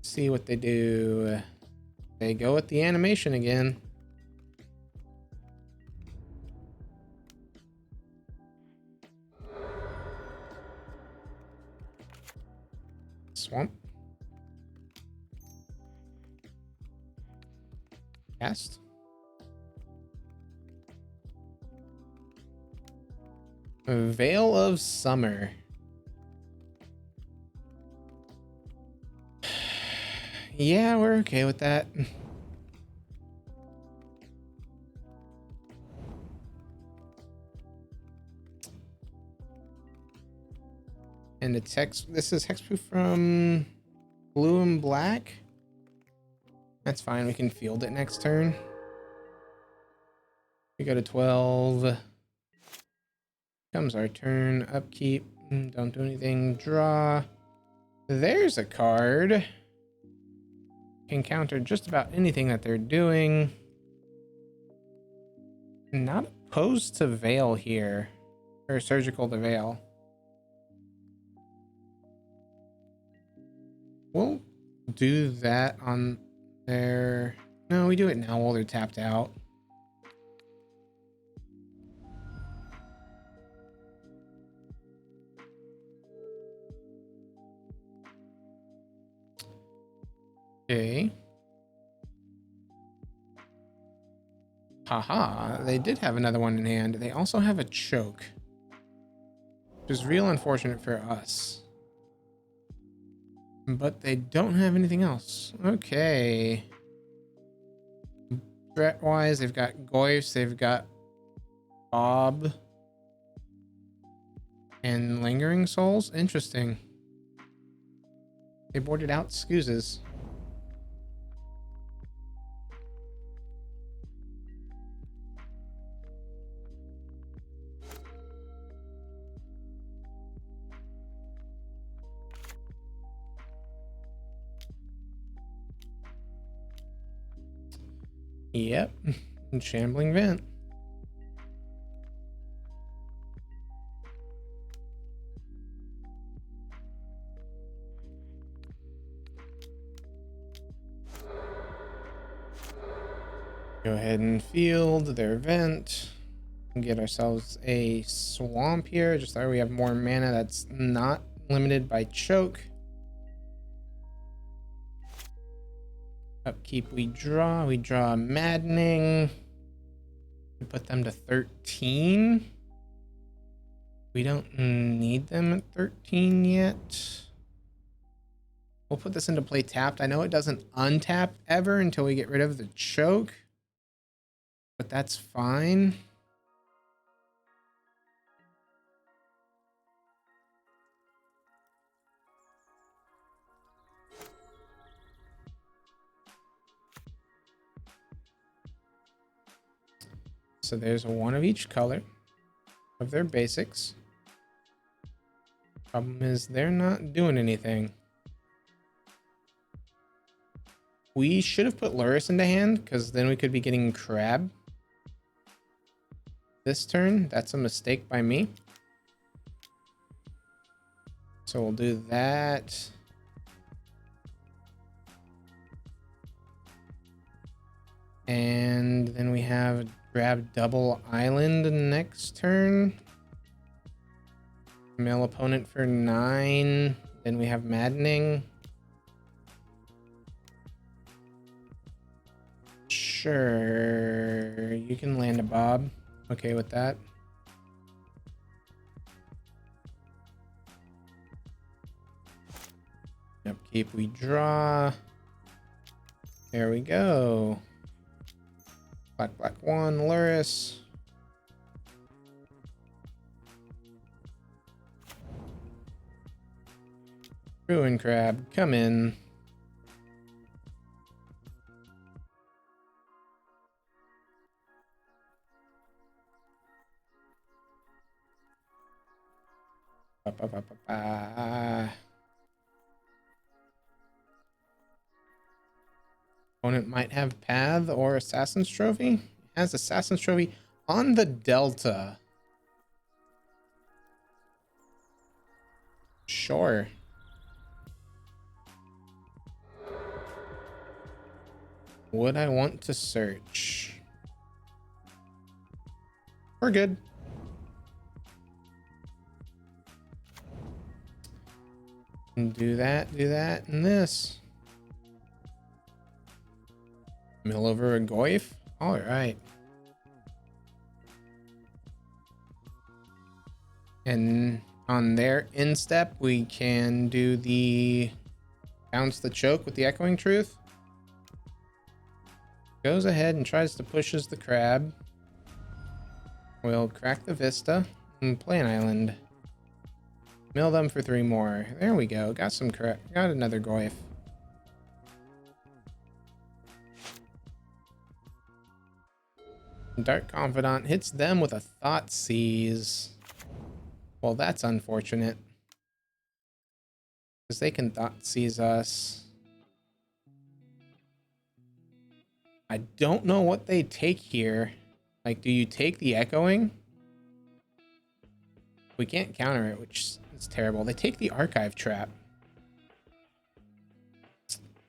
See what they do. They go with the animation again. Swamp. Cast. Veil of Summer. Yeah, we're okay with that. And it's hex. This is hexproof from blue and black. That's fine. We can field it next turn. We go to 12. Comes our turn. Upkeep. Don't do anything. Draw. There's a card. Can counter just about anything that they're doing. Not opposed to Veil here. Or Surgical to Veil. We'll do that on their... No, we do it now while they're tapped out. Okay. Haha, they did have another one in hand. They also have a choke, which is real unfortunate for us. But they don't have anything else. Okay. Threat-wise, they've got Goyfs, they've got Bob, and Lingering Souls. Interesting. They boarded out Scoozes. Yep. Shambling Vent. Go ahead and field their vent. And get ourselves a swamp here. Just so we have more mana that's not limited by choke. Upkeep, we draw maddening. We put them to 13. We don't need them at 13 yet. We'll put this into play tapped. I know it doesn't untap ever until we get rid of the choke, but that's fine. So there's one of each color of their basics. Problem is they're not doing anything. We should have put Lurrus into hand because then we could be getting crab this turn. That's a mistake by me. So we'll do that. And then we have grab double island next turn. Mill opponent for 9. Then we have maddening. Sure, you can land a Bob. Okay with that. Upkeep, we draw. There we go. Black, black 1, Lurrus. Ruin Crab, come in. Ba, ba, ba, ba, ba. Opponent might have Path or Assassin's Trophy. It has Assassin's Trophy on the Delta. Sure. Would I want to search? We're good. And do that, and this. Mill over a Goyf? Alright. And on their instep, we can do the bounce the choke with the Echoing Truth. Goes ahead and tries to pushes the crab. We'll crack the Vista and play an island. Mill them for 3 more. There we go. Got some crab. Got another Goyf. Dark Confidant hits them with a Thoughtseize. Well, that's unfortunate. Because they can Thoughtseize us. I don't know what they take here. Like, do you take the Echoing? We can't counter it, which is terrible. They take the Archive Trap.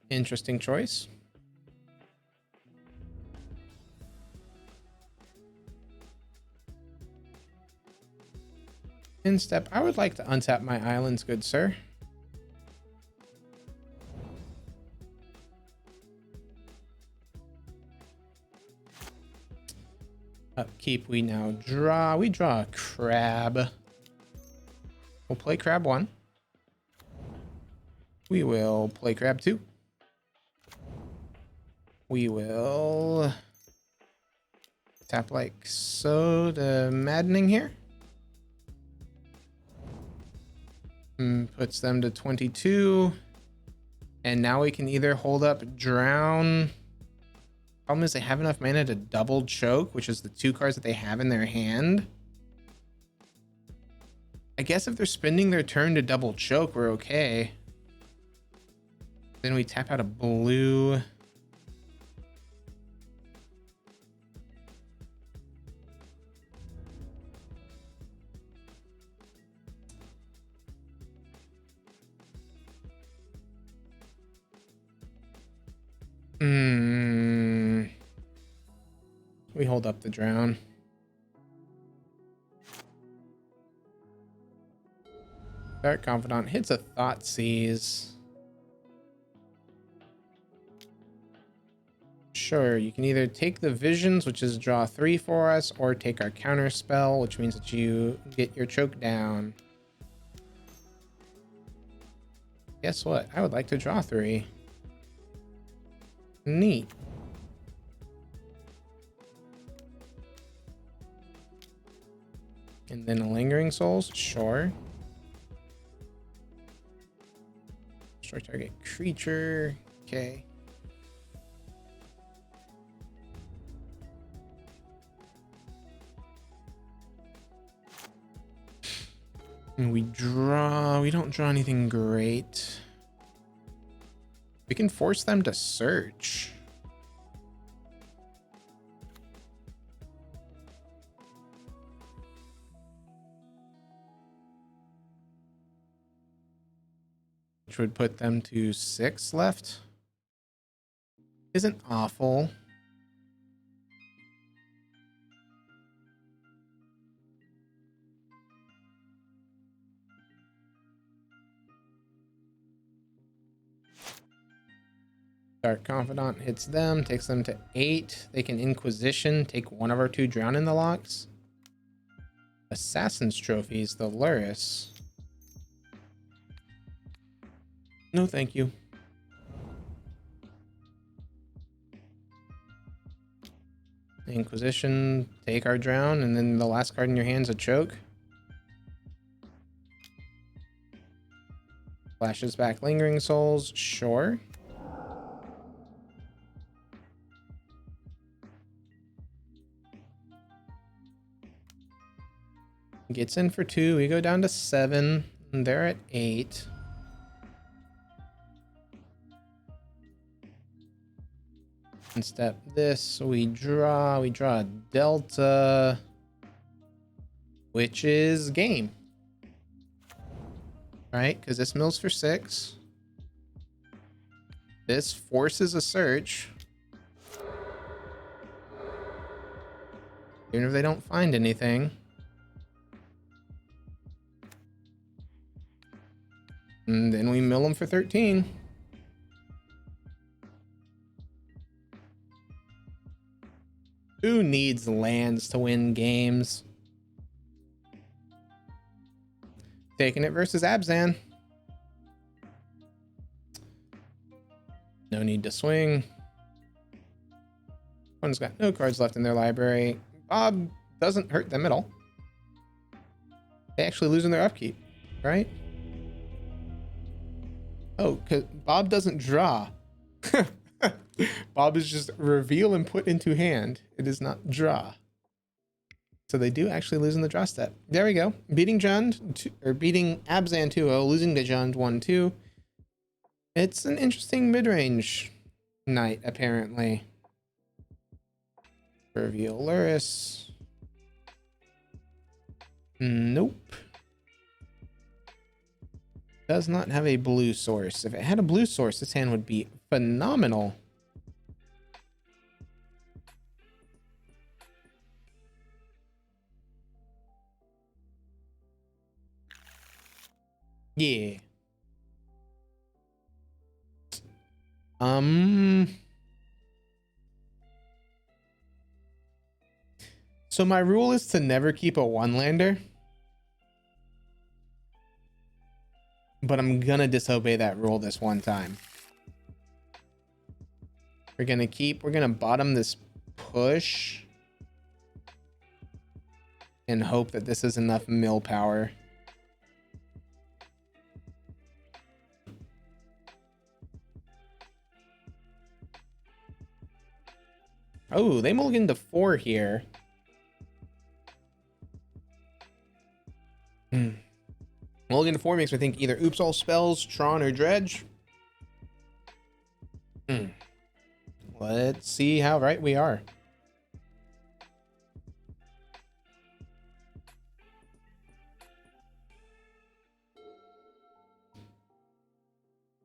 Interesting choice. Instep, I would like to untap my islands, good sir. Upkeep, we now draw. We draw a crab. We'll play crab 1. We will play crab 2. We will tap like so to maddening here. Puts them to 22. And now we can either hold up drown. Problem is they have enough mana to double choke, which is the 2 cards that they have in their hand. I guess if they're spending their turn to double choke, we're okay. Then we tap out a blue. We hold up the drown. Dark Confidant hits a Thoughtseize. Sure, you can either take the Visions, which is draw 3 for us, or take our counter spell, which means that you get your choke down. Guess what? I would like to draw 3. Neat. And then a Lingering Souls, sure. Destroy target creature, okay. And we don't draw anything great. We can force them to search. Which would put them to 6 left. Isn't awful. Dark Confidant hits them, takes them to 8. They can Inquisition, take one of our 2 Drown in the Locks. Assassin's Trophies, the Lurrus. No, thank you. Inquisition, take our Drown, and then the last card in your hand's a choke. Flashes back Lingering Souls, sure. Gets in for 2. We go down to 7. And they're at 8. And step this. We draw a Delta, which is game. Right? Because this mills for 6. This forces a search. Even if they don't find anything. And then we mill them for 13. Who needs lands to win games? Taking it versus Abzan. No need to swing. One's got no cards left in their library. Bob doesn't hurt them at all. They actually lose in their upkeep, right? Oh, because Bob doesn't draw. Bob is just reveal and put into hand. It is not draw. So they do actually lose in the draw step. There we go. Beating Jund, or beating Abzan 2-0, losing to Jund 1-2. It's an interesting mid-range night, apparently. Reveal Lurrus. Nope. Does not have a blue source. If it had a blue source, this hand would be phenomenal. Yeah. So my rule is to never keep a one lander, but I'm gonna disobey that rule this one time. We're gonna bottom this push and hope that this is enough mill power. Oh, they mulligan to 4 here. Mulligan to 4 makes me think either Oops All Spells, Tron, or Dredge. Let's see how right we are.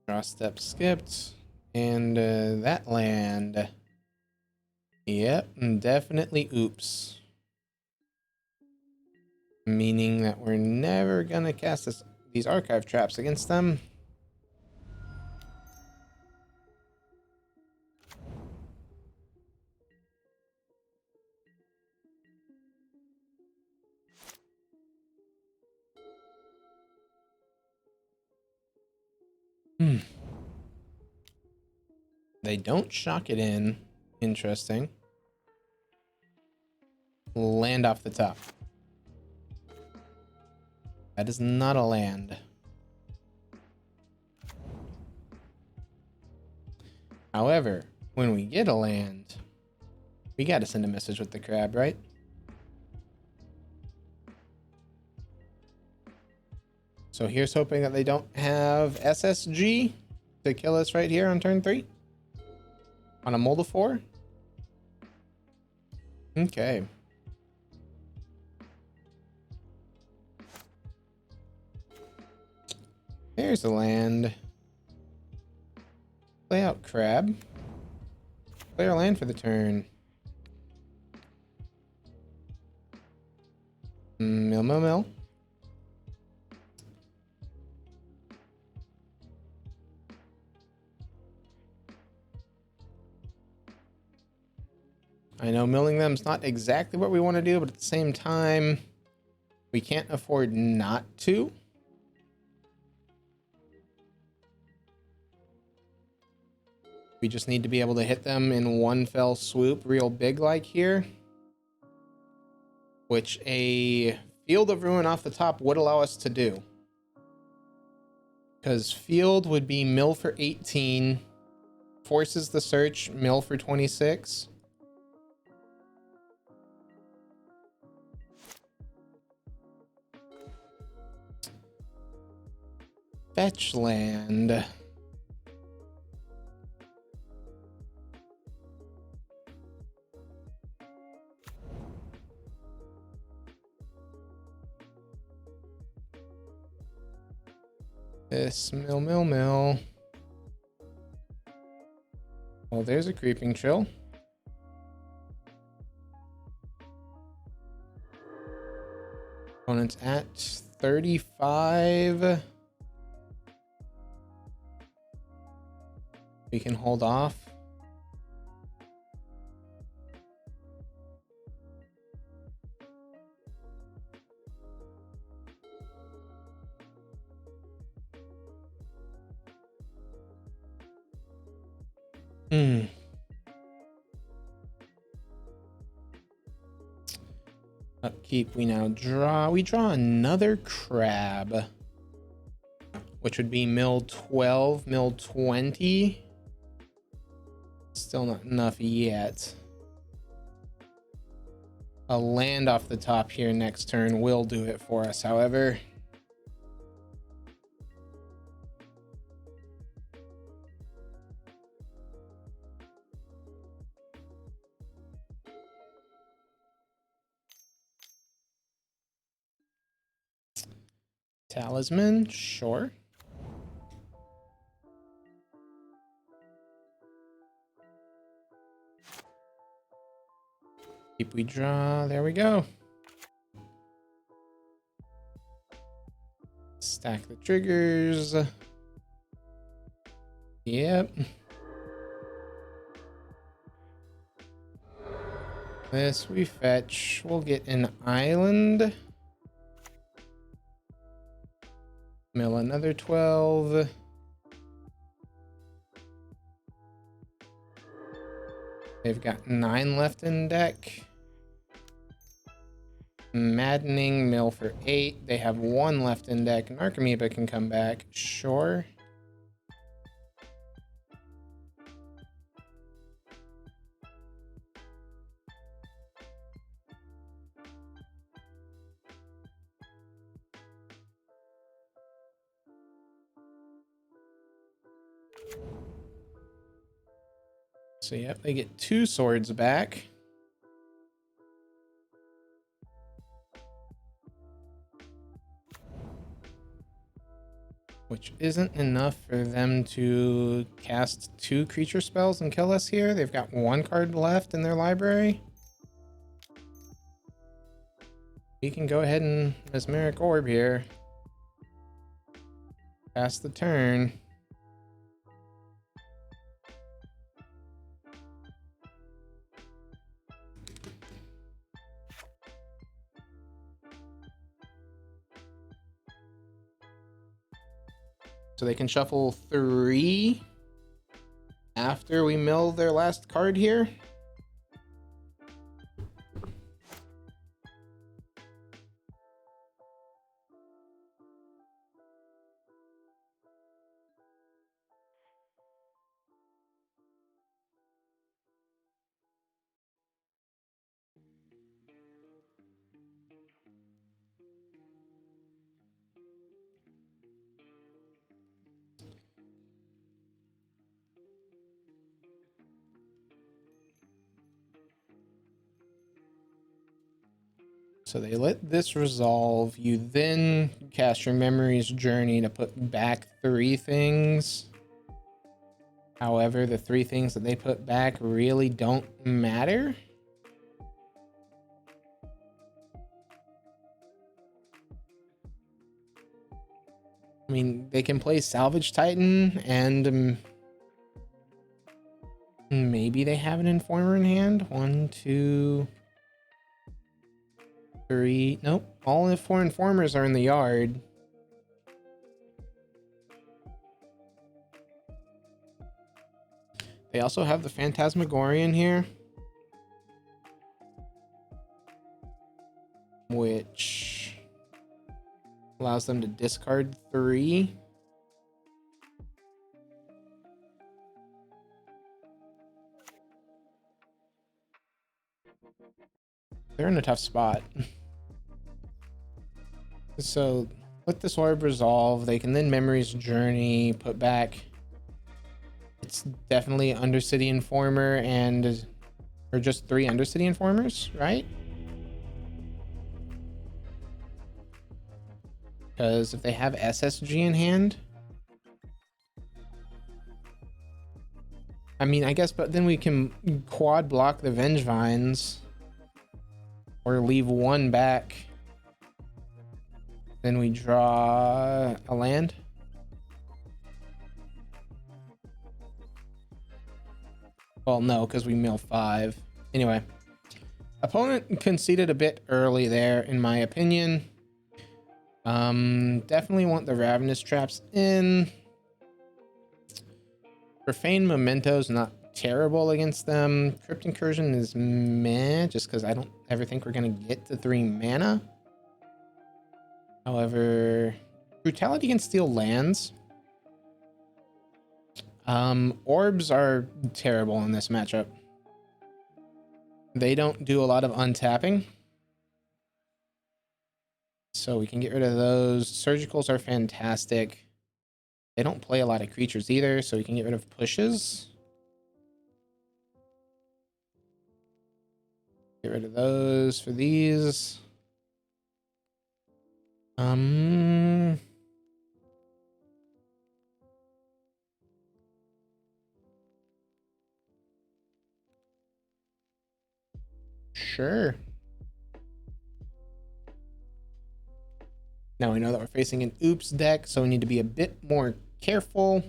Draw step skipped. And that land. Yep, definitely oops. Meaning that we're never gonna cast these archive traps against them. They don't shock it in. Interesting. Land off the top. That is not a land. However, when we get a land, we gotta send a message with the crab, right? So here's hoping that they don't have SSG to kill us right here on turn 3. On a mold of 4. Okay. There's the land. Play out crab. Play our land for the turn. Mill. I know milling them is not exactly what we want to do, but at the same time, we can't afford not to. We just need to be able to hit them in one fell swoop, real big like here. Which a Field of Ruin off the top would allow us to do. Because Field would be mill for 18, forces the search, mill for 26. Fetch land. This mill. Oh, there's a creeping chill. Opponent's at 35. We can hold off. Upkeep, we now draw. We draw another crab, which would be mill 12, mill 20. Still not enough yet. A land off the top here next turn will do it for us, however. Talisman, sure. Keep, we draw. There we go. Stack the triggers. Yep. This we fetch. We'll get an island. Mill another 12. They've got 9 left in deck. Maddening, mill for 8. They have 1 left in deck. Narcomoeba can come back. Sure. So yep, they get 2 swords back. Which isn't enough for them to cast 2 creature spells and kill us here. They've got 1 card left in their library. We can go ahead and Mesmeric Orb here. Pass the turn. So they can shuffle 3 after we mill their last card here. So they let this resolve. You then cast your Memory's Journey to put back 3 things. However, the 3 things that they put back really don't matter. I mean, they can play Salvage Titan and maybe they have an Informer in hand. 1, 2, 3. Nope. All 4 Informers are in the yard. They also have the Phantasmagorian here, which allows them to discard 3. They're in a tough spot. So let this orb resolve. They can then Memory's Journey, put back. It's definitely Undercity Informer and or just 3 Undercity Informers, right? Because if they have SSG in hand, I mean, I guess, but then we can quad block the Vengevines or leave 1 back. Then we draw a land. Well, no, because we mill 5. Anyway, opponent conceded a bit early there, in my opinion. Definitely want the Ravenous Traps in. Profane Memento's not terrible against them. Crypt Incursion is meh, just because I don't ever think we're going to get to 3 mana. However, Brutality can steal lands. Orbs are terrible in this matchup. They don't do a lot of untapping. So we can get rid of those. Surgicals are fantastic. They don't play a lot of creatures either, so we can get rid of pushes. Get rid of those for these. Sure. Now we know that we're facing an oops deck, so we need to be a bit more careful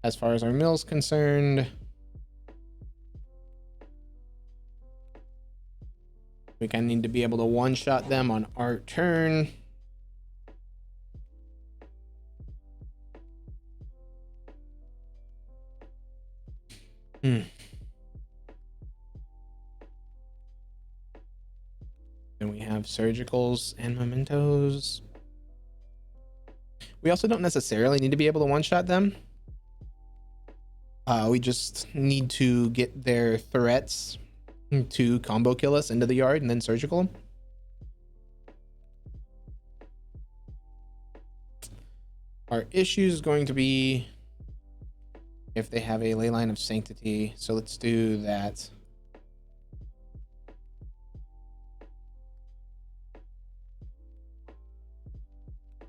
as far as our mill's concerned. We kind of need to be able to one-shot them on our turn. Then we have surgicals and mementos. We also don't necessarily need to be able to one-shot them. We just need to get their threats to combo kill us into the yard and then surgical them. Our issue is going to be if they have a ley line of sanctity. So let's do that.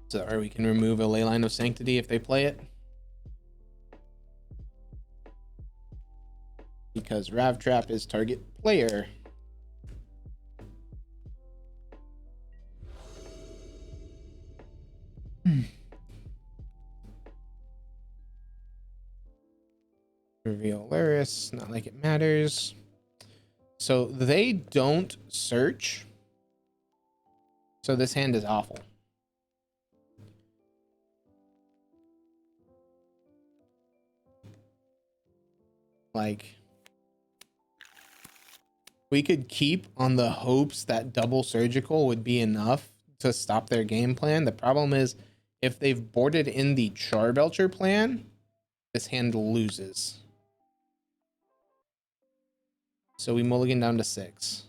So, or we can remove a ley line of sanctity if they play it. Because Rav Trap is target player. Reveal Lurrus, not like it matters. So they don't search. So this hand is awful. Like, we could keep on the hopes that double surgical would be enough to stop their game plan. The problem is if they've boarded in the Charbelcher plan, this hand loses. So we mulligan down to 6.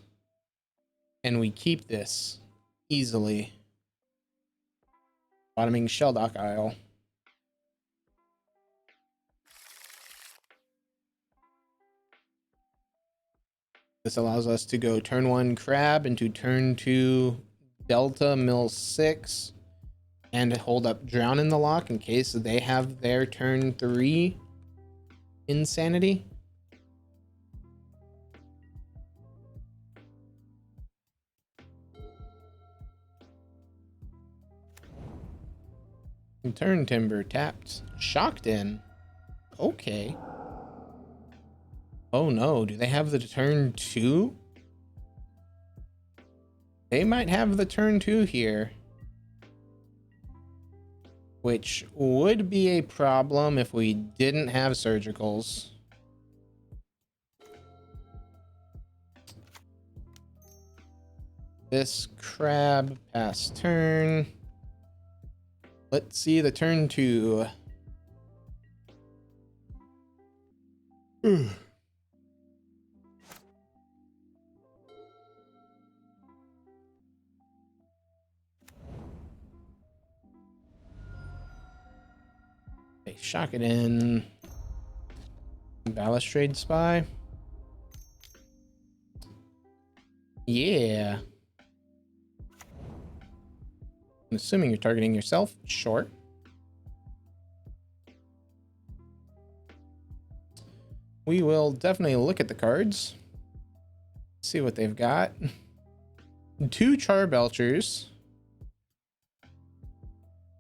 And we keep this easily. Bottoming Shelldock Isle. This allows us to go turn 1 Crab into turn 2 Delta Mill 6 and hold up Drown in the Lock in case they have their turn 3 Insanity. Turn Timber tapped. Shocked in. Okay. Oh no, do they have the turn 2? They might have the turn 2 here. Which would be a problem if we didn't have surgicals. This crab pass turn. Let's see the turn 2. Okay, shock it in. Balustrade Spy. Yeah. I'm assuming you're targeting yourself. Sure. We will definitely look at the cards. See what they've got. 2 Charbelchers.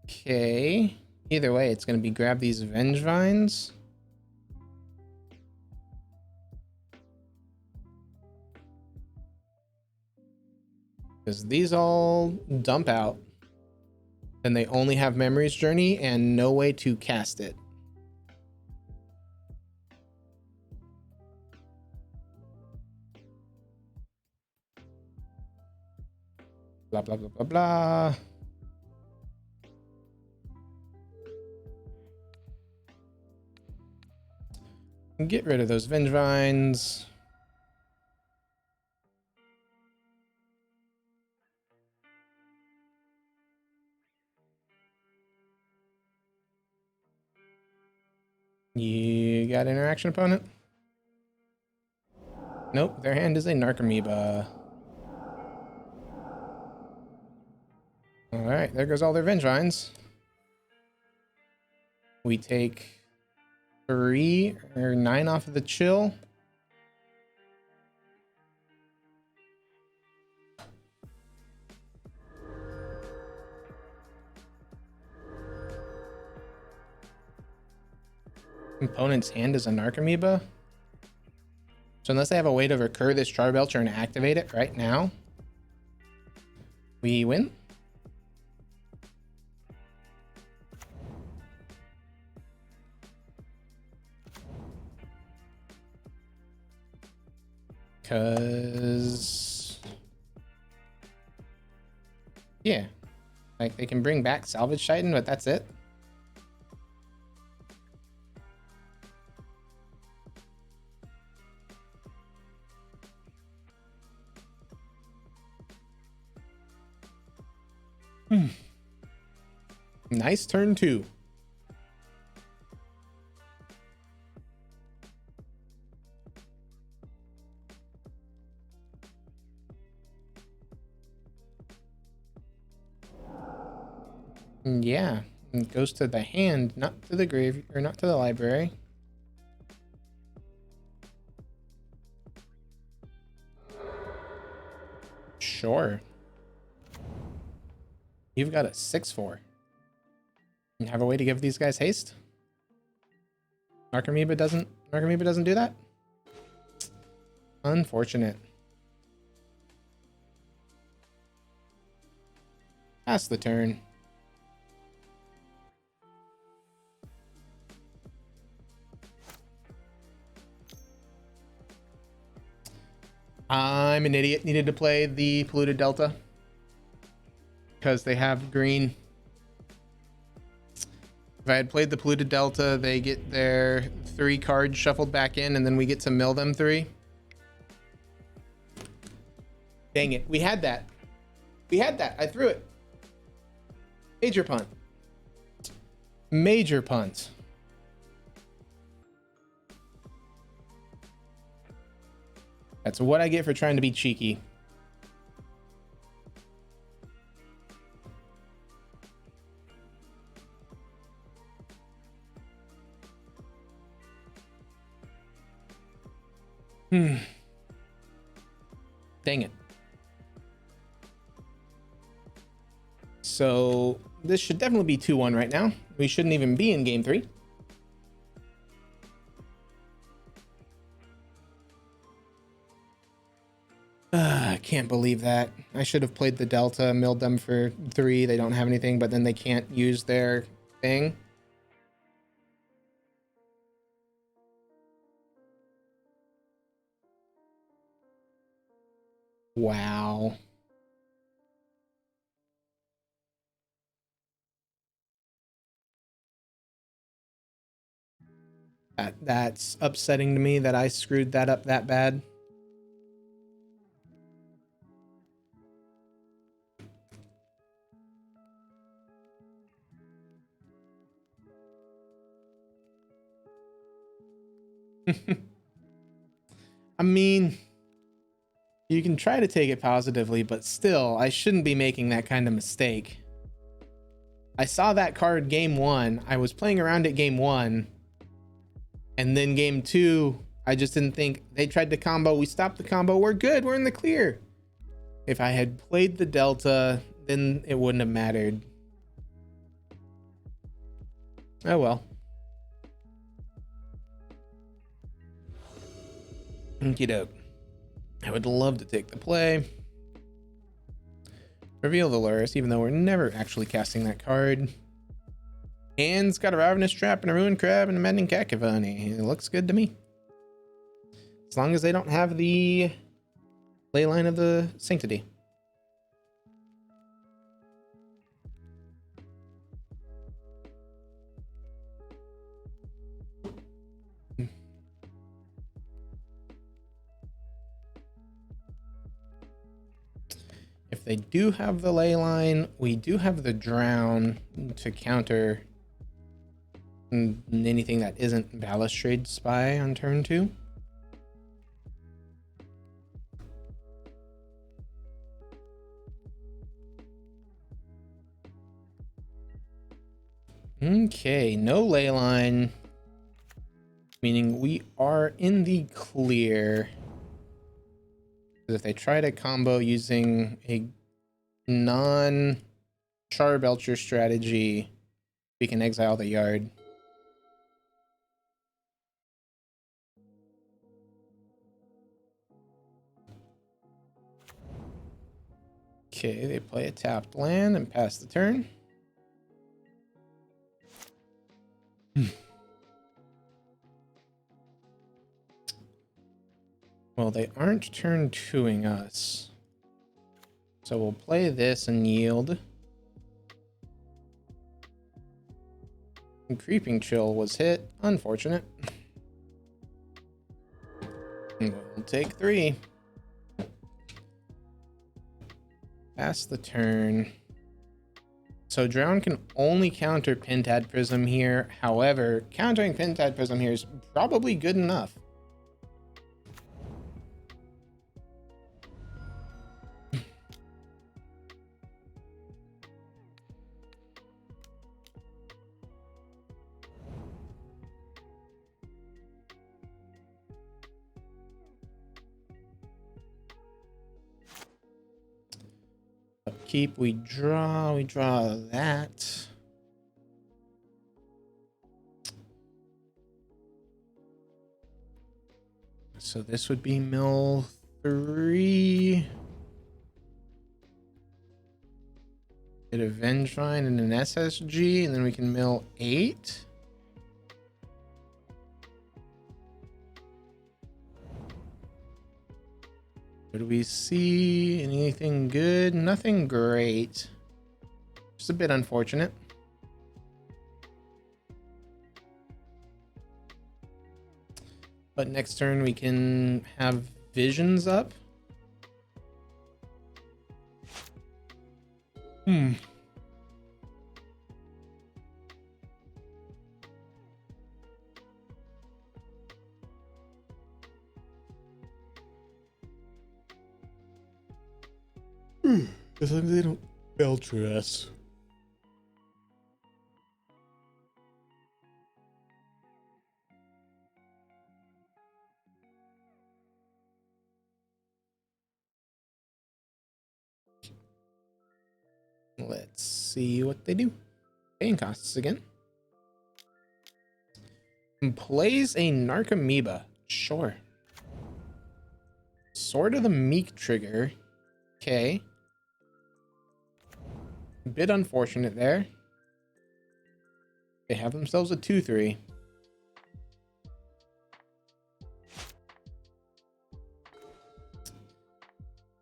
Okay. Either way, it's going to be grab these Vengevines. Because these all dump out. And they only have Memory's Journey and no way to cast it. Blah, blah, blah, blah, blah. Get rid of those Vengevines. You got interaction opponent? Nope, their hand is a Narcomoeba. Alright, there goes all their Vengevines. We take 3 or 9 off of the chill. Opponent's hand is a Narcomoeba. So unless they have a way to recur this Charbelcher and activate it right now, We win. Cause yeah, like they can bring back Salvage Titan, but that's it. Nice turn 2. Yeah, it goes to the hand, not to the grave, or not to the library. Sure. You've got a 6/4. You have a way to give these guys haste? Narcomoeba doesn't do that? Unfortunate. Pass the turn. I'm an idiot. Needed to play the Polluted Delta because they have green. If I had played the Polluted Delta, they get their 3 cards shuffled back in, and then we get to mill them 3. Dang it. We had that. We had that. I threw it. Major punt. Major punt. That's what I get for trying to be cheeky. Dang it. So this should definitely be 2-1 right now. We shouldn't even be in game 3. I can't believe that. I should have played the Delta, milled them for 3. They don't have anything, but then they can't use their thing. Wow. That's upsetting to me that I screwed that up that bad. I mean, you can try to take it positively, but still, I shouldn't be making that kind of mistake. I saw that card game 1. I was playing around it game 1. And then game 2, I just didn't think. They tried to combo. We stopped the combo. We're good. We're in the clear. If I had played the Delta, then it wouldn't have mattered. Oh well. Okie doke. I would love to take the play. Reveal the Lurrus, even though we're never actually casting that card. Hand's got a Ravenous Trap and a Ruined Crab and a Mending Cacophony. It looks good to me. As long as they don't have the Leyline of the Sanctity. If they do have the Leyline, we do have the Drown to counter anything that isn't Balustrade Spy on turn 2. Okay, no Leyline, meaning we are in the clear. If they try to combo using a non-Charbelcher strategy, we can exile the yard. Okay, they play a tapped land and pass the turn. Well, they aren't turn 2ing us. So we'll play this and yield. And Creeping Chill was hit. Unfortunate. We'll take 3. Pass the turn. So Drown can only counter Pentad Prism here. However, countering Pentad Prism here is probably good enough. Upkeep, we draw that. So this would be mill 3. Get a Vengevine and an SSG, and then we can mill 8. Do we see anything good? Nothing great. Just a bit unfortunate. But next turn we can have visions up. As long as they don't belcher us. Let's see what they do. Paying costs again. And plays a Narcomoeba. Sure. Sword of the Meek trigger. Okay. A bit unfortunate there. They have themselves a 2/3.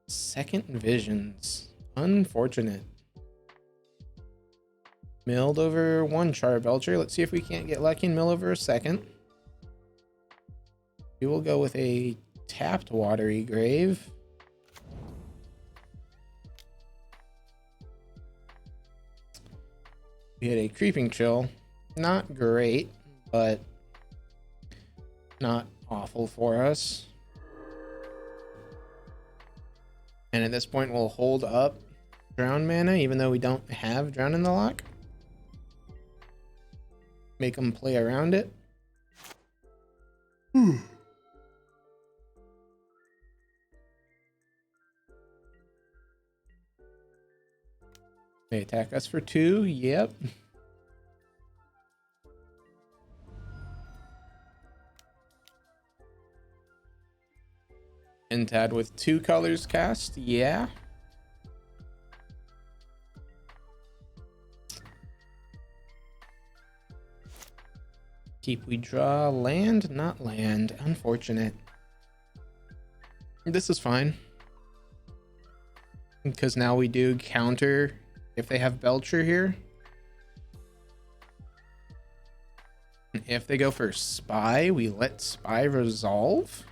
Second Visions. Unfortunate. Milled over 1 Charbelcher. Let's see if we can't get lucky and mill over a second. We will go with a tapped Watery Grave. We had a Creeping Chill. Not great, but not awful for us. And at this point, we'll hold up Drown mana, even though we don't have Drown in the lock. Make them play around it. They attack us for 2. Yep. Pentad with 2 colors cast. Yeah. Keep, we draw land, not land. Unfortunate. This is fine. Because now we do counter if they have Belcher here. If they go for Spy, we let Spy resolve.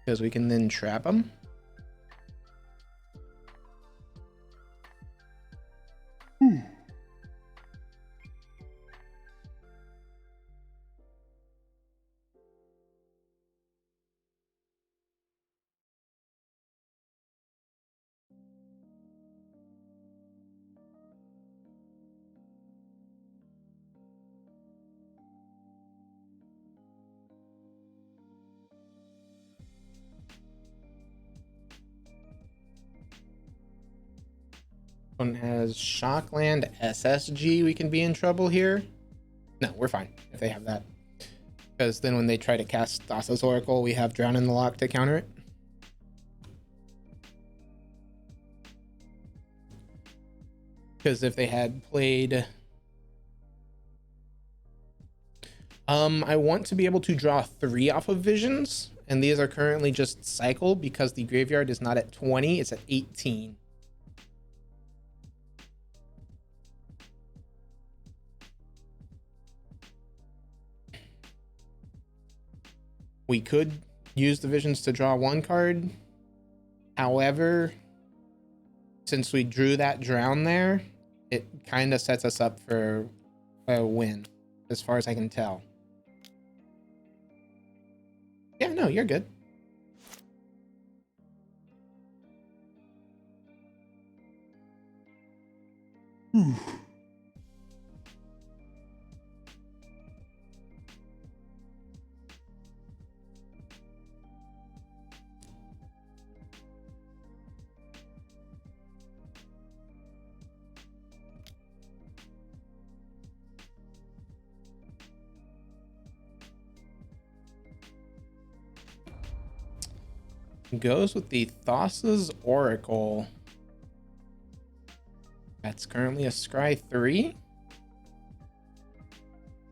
Because we can then trap them. One has Shockland SSG. We can be in trouble here. No, we're fine if they have that. Because then when they try to cast Thassa's Oracle, we have Drown in the Lock to counter it. Because if they had played... I want to be able to draw 3 off of visions, and these are currently just cycle because the graveyard is not at 20, it's at 18. We could use the visions to draw 1 card. However, since we drew that drown there, it kind of sets us up for a win, as far as I can tell. Yeah, no, you're good. Goes with the Thassa's Oracle. That's currently a Scry 3.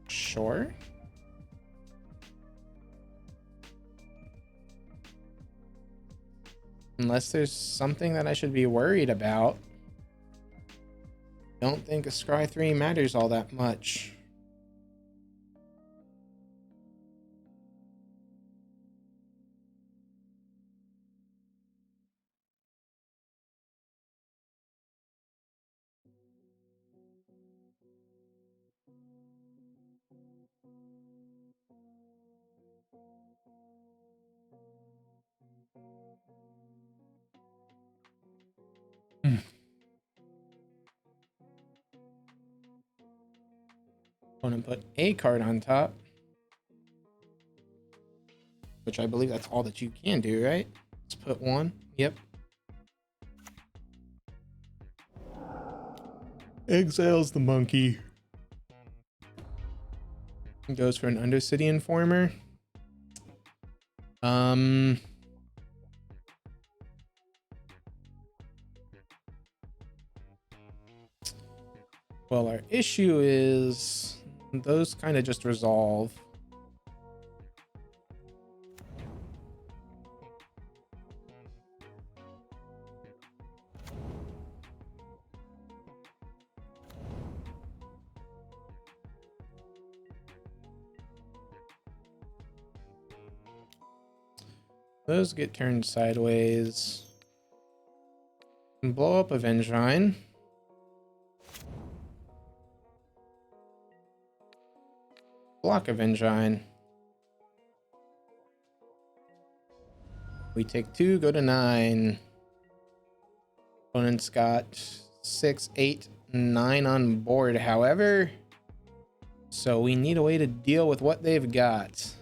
Sure. Unless there's something that I should be worried about. Don't think a Scry 3 matters all that much. Going to put a card on top, which I believe that's all that you can do, right? Let's put 1. Yep. Exiles the monkey. Goes for an Undercity Informer. Well, our issue is those kind of just resolve. Those get turned sideways. And blow up a Vengevine. Block a Vengevine. We take 2, go to 9. Opponent's got 6, 8, 9 on board, however. So we need a way to deal with what they've got.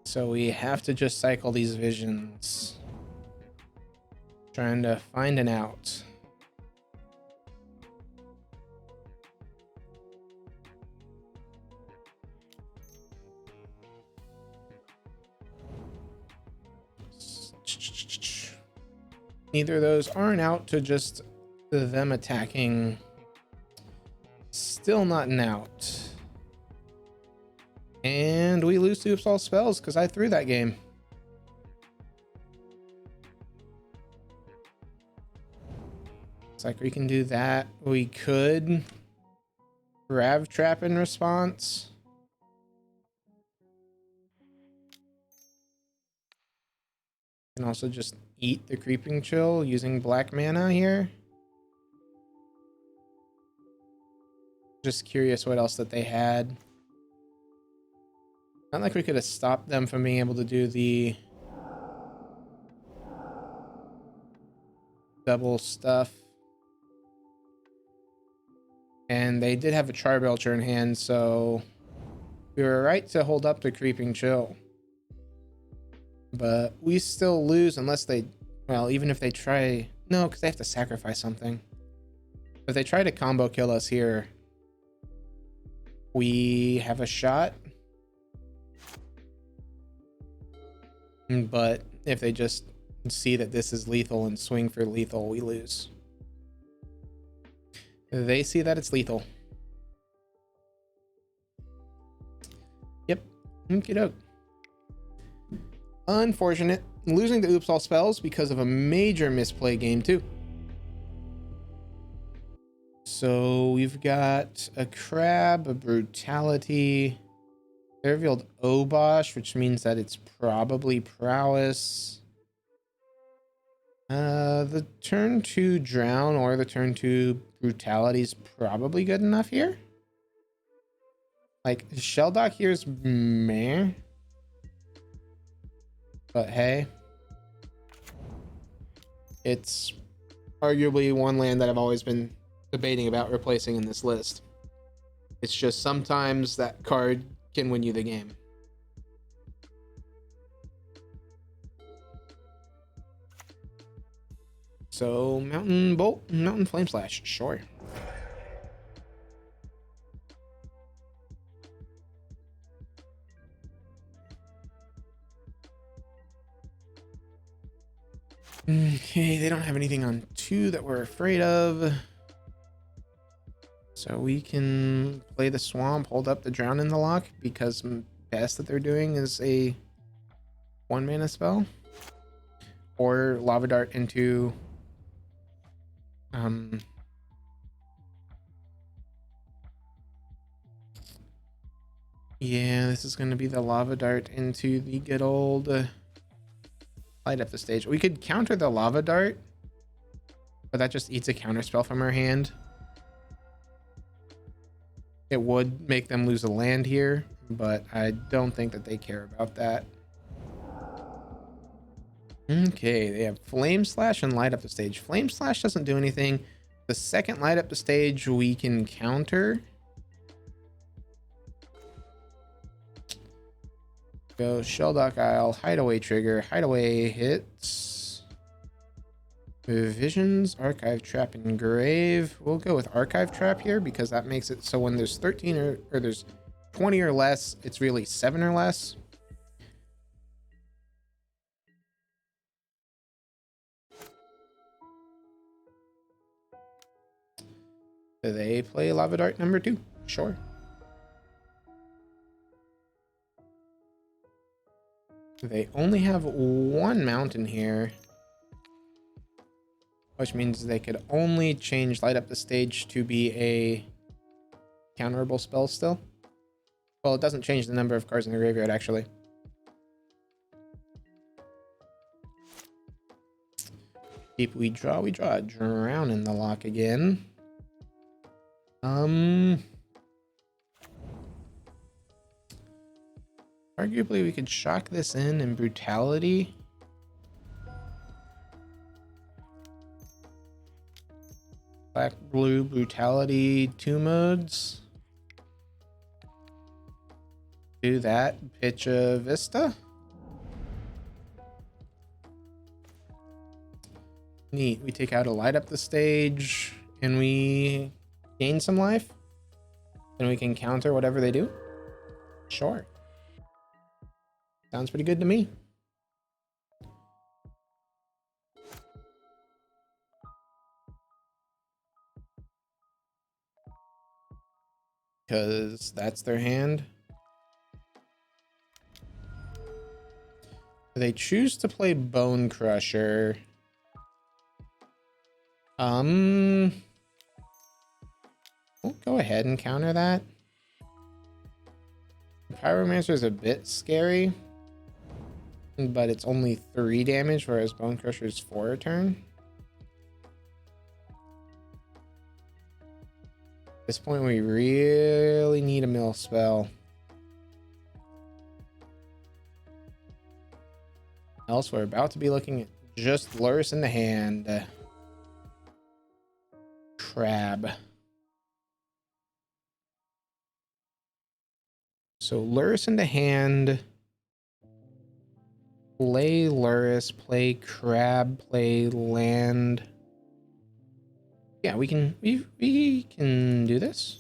So we have to just cycle these visions. Trying to find an out. Neither of those are an out to just them attacking. Still not an out. And we lose 2 of all spells because I threw that game. Looks like we can do that. We could Grav Trap in response. And also just eat the Creeping Chill using black mana here. Just curious what else that they had. Not like we could have stopped them from being able to do the double stuff. And they did have a Charbelcher in hand, so we were right to hold up the Creeping Chill. But we still lose unless they, well, even if they try, no, because they have to sacrifice something. If they try to combo kill us here, we have a shot. But if they just see that this is lethal and swing for lethal, we lose. They see that it's lethal. Yep. Okie doke. Unfortunate. Losing to Oops All Spells because of a major misplay game too. So we've got a crab, a brutality. They revealed Obosh, which means that it's probably prowess. The turn 2 drown or the turn 2 brutality is probably good enough here. Like, Shelldock here is meh. But hey, it's arguably one land that I've always been debating about replacing in this list. It's just sometimes that card can win you the game. So Mountain Bolt, Mountain Flame Slash, sure. Okay, they don't have anything on 2 that we're afraid of. So we can play the Swamp, hold up the Drown in the Lock, because best that they're doing is a 1 mana spell. Or Lava Dart into yeah, this is going to be the Lava Dart into the good old light up the stage. We could counter the Lava Dart, but that just eats a counter spell from our hand. It would make them lose a land here, but I don't think that they care about that. Okay, they have Flame Slash and Light Up the Stage. Flame Slash doesn't do anything. The second Light Up the Stage we can counter. Go Shelldock Isle, Hideaway Trigger, Hideaway hits. Visions, Archive Trap, and Grave. We'll go with Archive Trap here because that makes it so when there's 13 or there's 20 or less, it's really 7 or less. Do they play Lava Dart number 2? Sure. They only have 1 mountain here, which means they could only change Light Up the Stage to be a counterable spell still. Well, it doesn't change the number of cards in the graveyard, actually. If we draw a Drown in the Lock again. Arguably, we could shock this in Brutality. Black, blue, Brutality, 2 modes. Do that, pitch a Vista. Neat, we take out a Light Up the Stage, and we gain some life. And we can counter whatever they do. Sure. Sounds pretty good to me. Because that's their hand. They choose to play Bone Crusher. We'll go ahead and counter that. Pyromancer is a bit scary, but it's only 3 damage, whereas Bone Crusher is 4 a turn. At this point, we really need a mill spell. Else, we're about to be looking at just Lurrus in the hand. Crab. So Lurrus in the hand. Play Lurrus, play Crab, play land. Yeah, we can do this.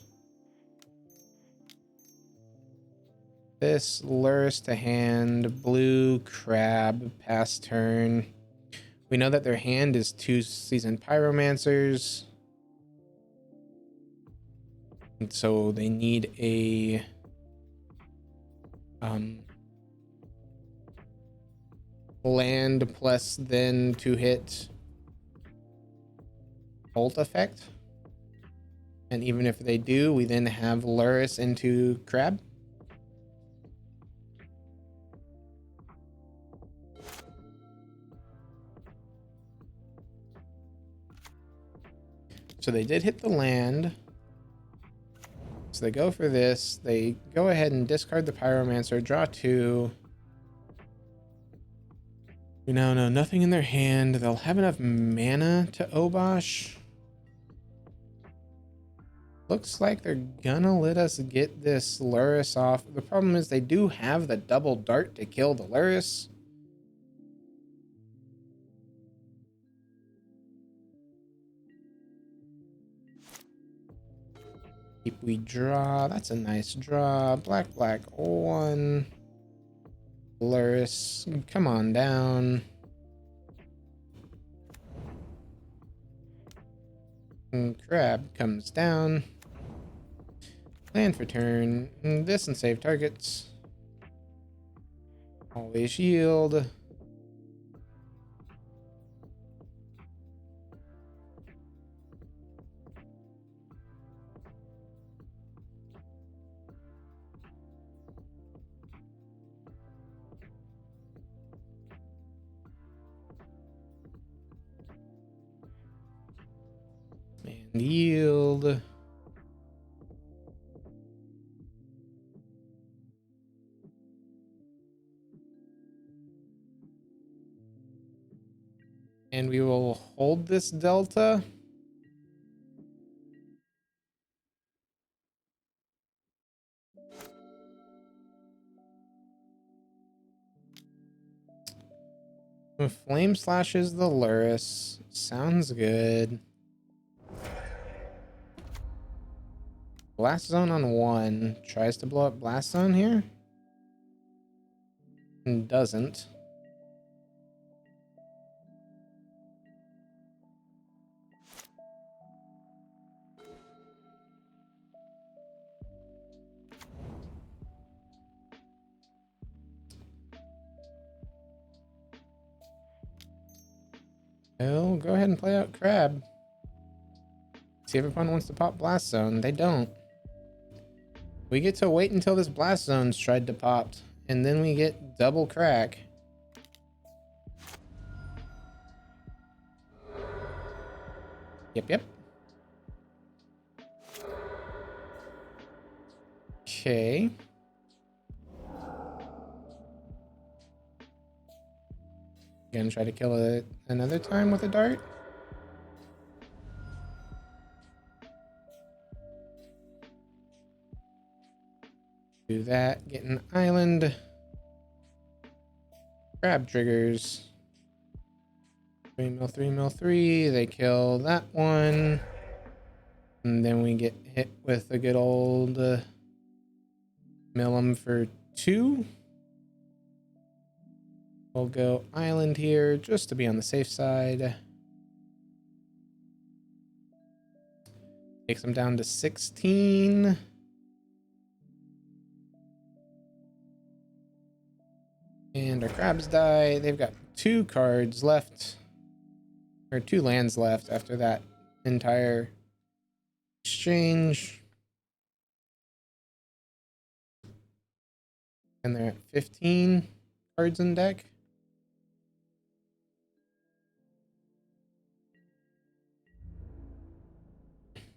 This Lurrus to hand, blue crab, pass turn. We know that their hand is 2 seasoned pyromancers. And so they need a land plus then to hit ult effect. And even if they do, we then have Lurrus into crab. So they did hit the land. So they go for this. They go ahead and discard the pyromancer, draw 2. No, nothing in their hand. They'll have enough mana to Obosh. Looks like they're gonna let us get this Lurrus off. The problem is they do have the double dart to kill the Lurrus. If we draw, that's a nice draw. Black, 1. Lurrus, come on down. And crab comes down. Land for turn. This and save targets. Always yield. And yield. And we will hold this delta. Flame slashes the Lurrus. Sounds good. Blast zone on 1. Tries to blow up blast zone here. And doesn't. Oh, go ahead and play out crab. See if opponent wants to pop blast zone. They don't. We get to wait until this blast zone's tried to pop, and then we get double crack. Yep. Okay. Gonna try to kill it another time with a dart. Do that. Get an island. Crab triggers. 3 They kill that one. And then we get hit with a good old mill 'em for 2. We'll go island here just to be on the safe side. Takes them down to 16. And our crabs die. They've got 2 cards left. Or 2 lands left after that entire exchange. And they're at 15 cards in deck.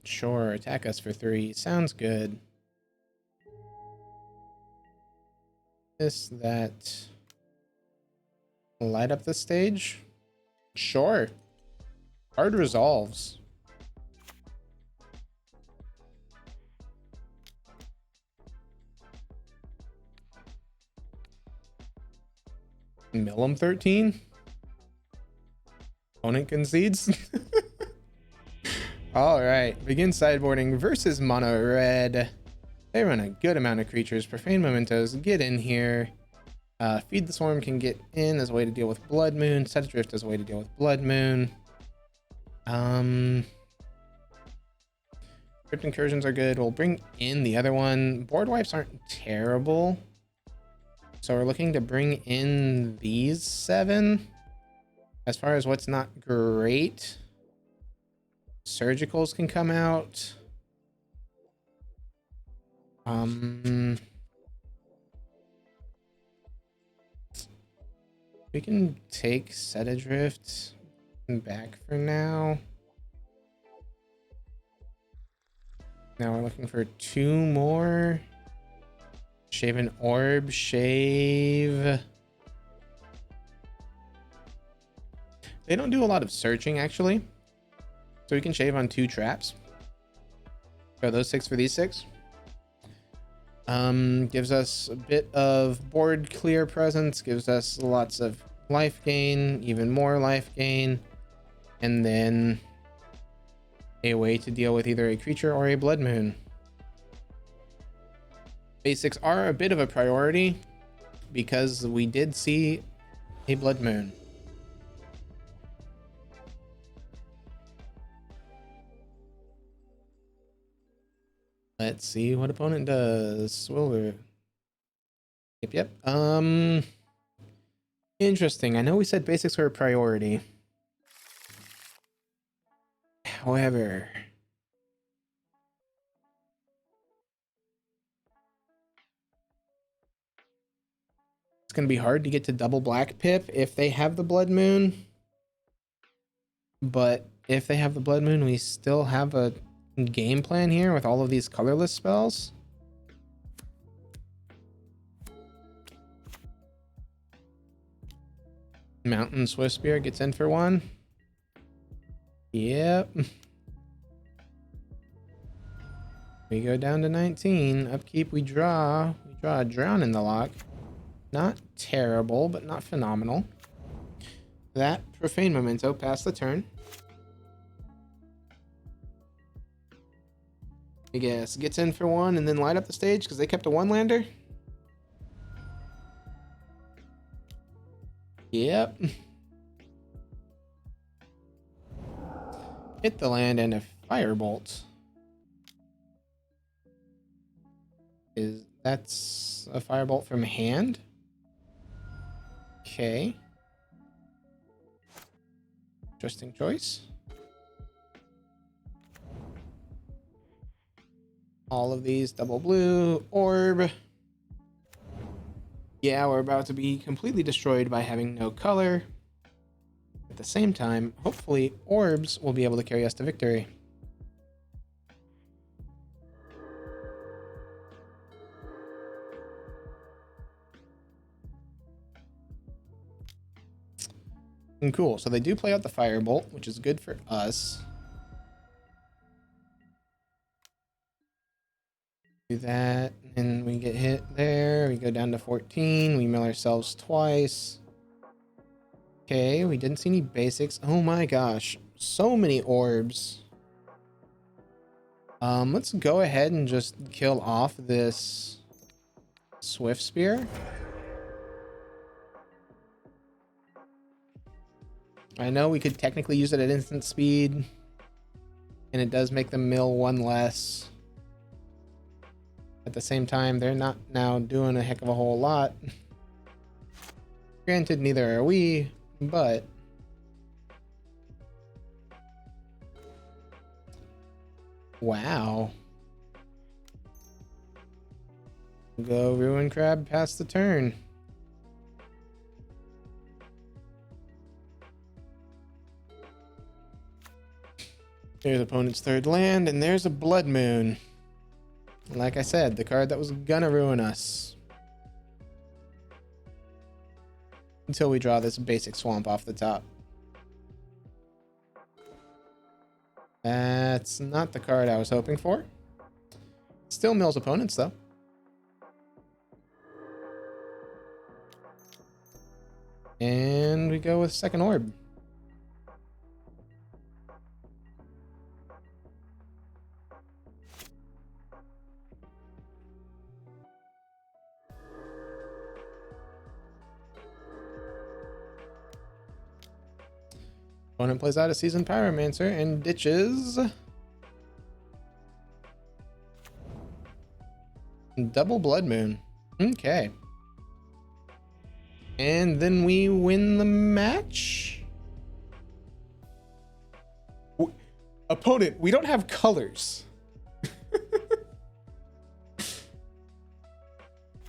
Sure, attack us for 3. Sounds good. That. Light up the stage? Sure. Card resolves. Mill 'em 13? Opponent concedes? Alright, begin sideboarding versus mono red. They run a good amount of creatures. Profane Mementos, get in here. Feed the Swarm can get in as a way to deal with Blood Moon. Set Adrift as a way to deal with Blood Moon. Crypt Incursions are good. We'll bring in the other one. Board Wipes aren't terrible. So we're looking to bring in these 7. As far as what's not great, Surgicals can come out. We can take Set Adrift back for now. Now we're looking for 2 more. Shave an Orb, shave. They don't do a lot of searching, actually. So we can shave on 2 traps. Are those 6 for these 6? Gives us a bit of board clear presence, gives us lots of life gain, even more life gain, and then a way to deal with either a creature or a Blood Moon. Basics are a bit of a priority because we did see a Blood Moon. Let's see what opponent does. Yep. Interesting. I know we said basics were a priority. However, it's going to be hard to get to double black pip if they have the Blood Moon. But if they have the Blood Moon, we still have a game plan here with all of these colorless spells. Mountain Swift Spear gets in for 1. Yep. We go down to 19. Upkeep, we draw. We draw a Drown in the Lock. Not terrible, but not phenomenal. That Profane Memento passed the turn. I guess gets in for 1 and then light up the stage because they kept a 1-lander. Yep. Hit the land and a Firebolt. That's a Firebolt from hand? Okay. Interesting choice. All of these double blue orb. Yeah, we're about to be completely destroyed by having no color. At the same time, hopefully orbs will be able to carry us to victory. And cool, so they do play out the Firebolt, which is good for us. Do that, and we get hit there. We go down to 14. We mill ourselves twice. Okay, we didn't see any basics. Oh my gosh, so many orbs. Let's go ahead and just kill off this Swift Spear. I know we could technically use it at instant speed, and it does make them mill 1 less. At the same time, they're not now doing a heck of a whole lot. Granted, neither are we, but wow. Go Ruin Crab past the turn. There's opponent's 3rd land, and there's a Blood Moon. Like I said, the card that was gonna ruin us. Until we draw this basic swamp off the top. That's not the card I was hoping for. Still mills opponents, though. And we go with second orb. Opponent plays out a Seasoned Pyromancer and ditches. Double Blood Moon. Okay. And then we win the match. Opponent, we don't have colors.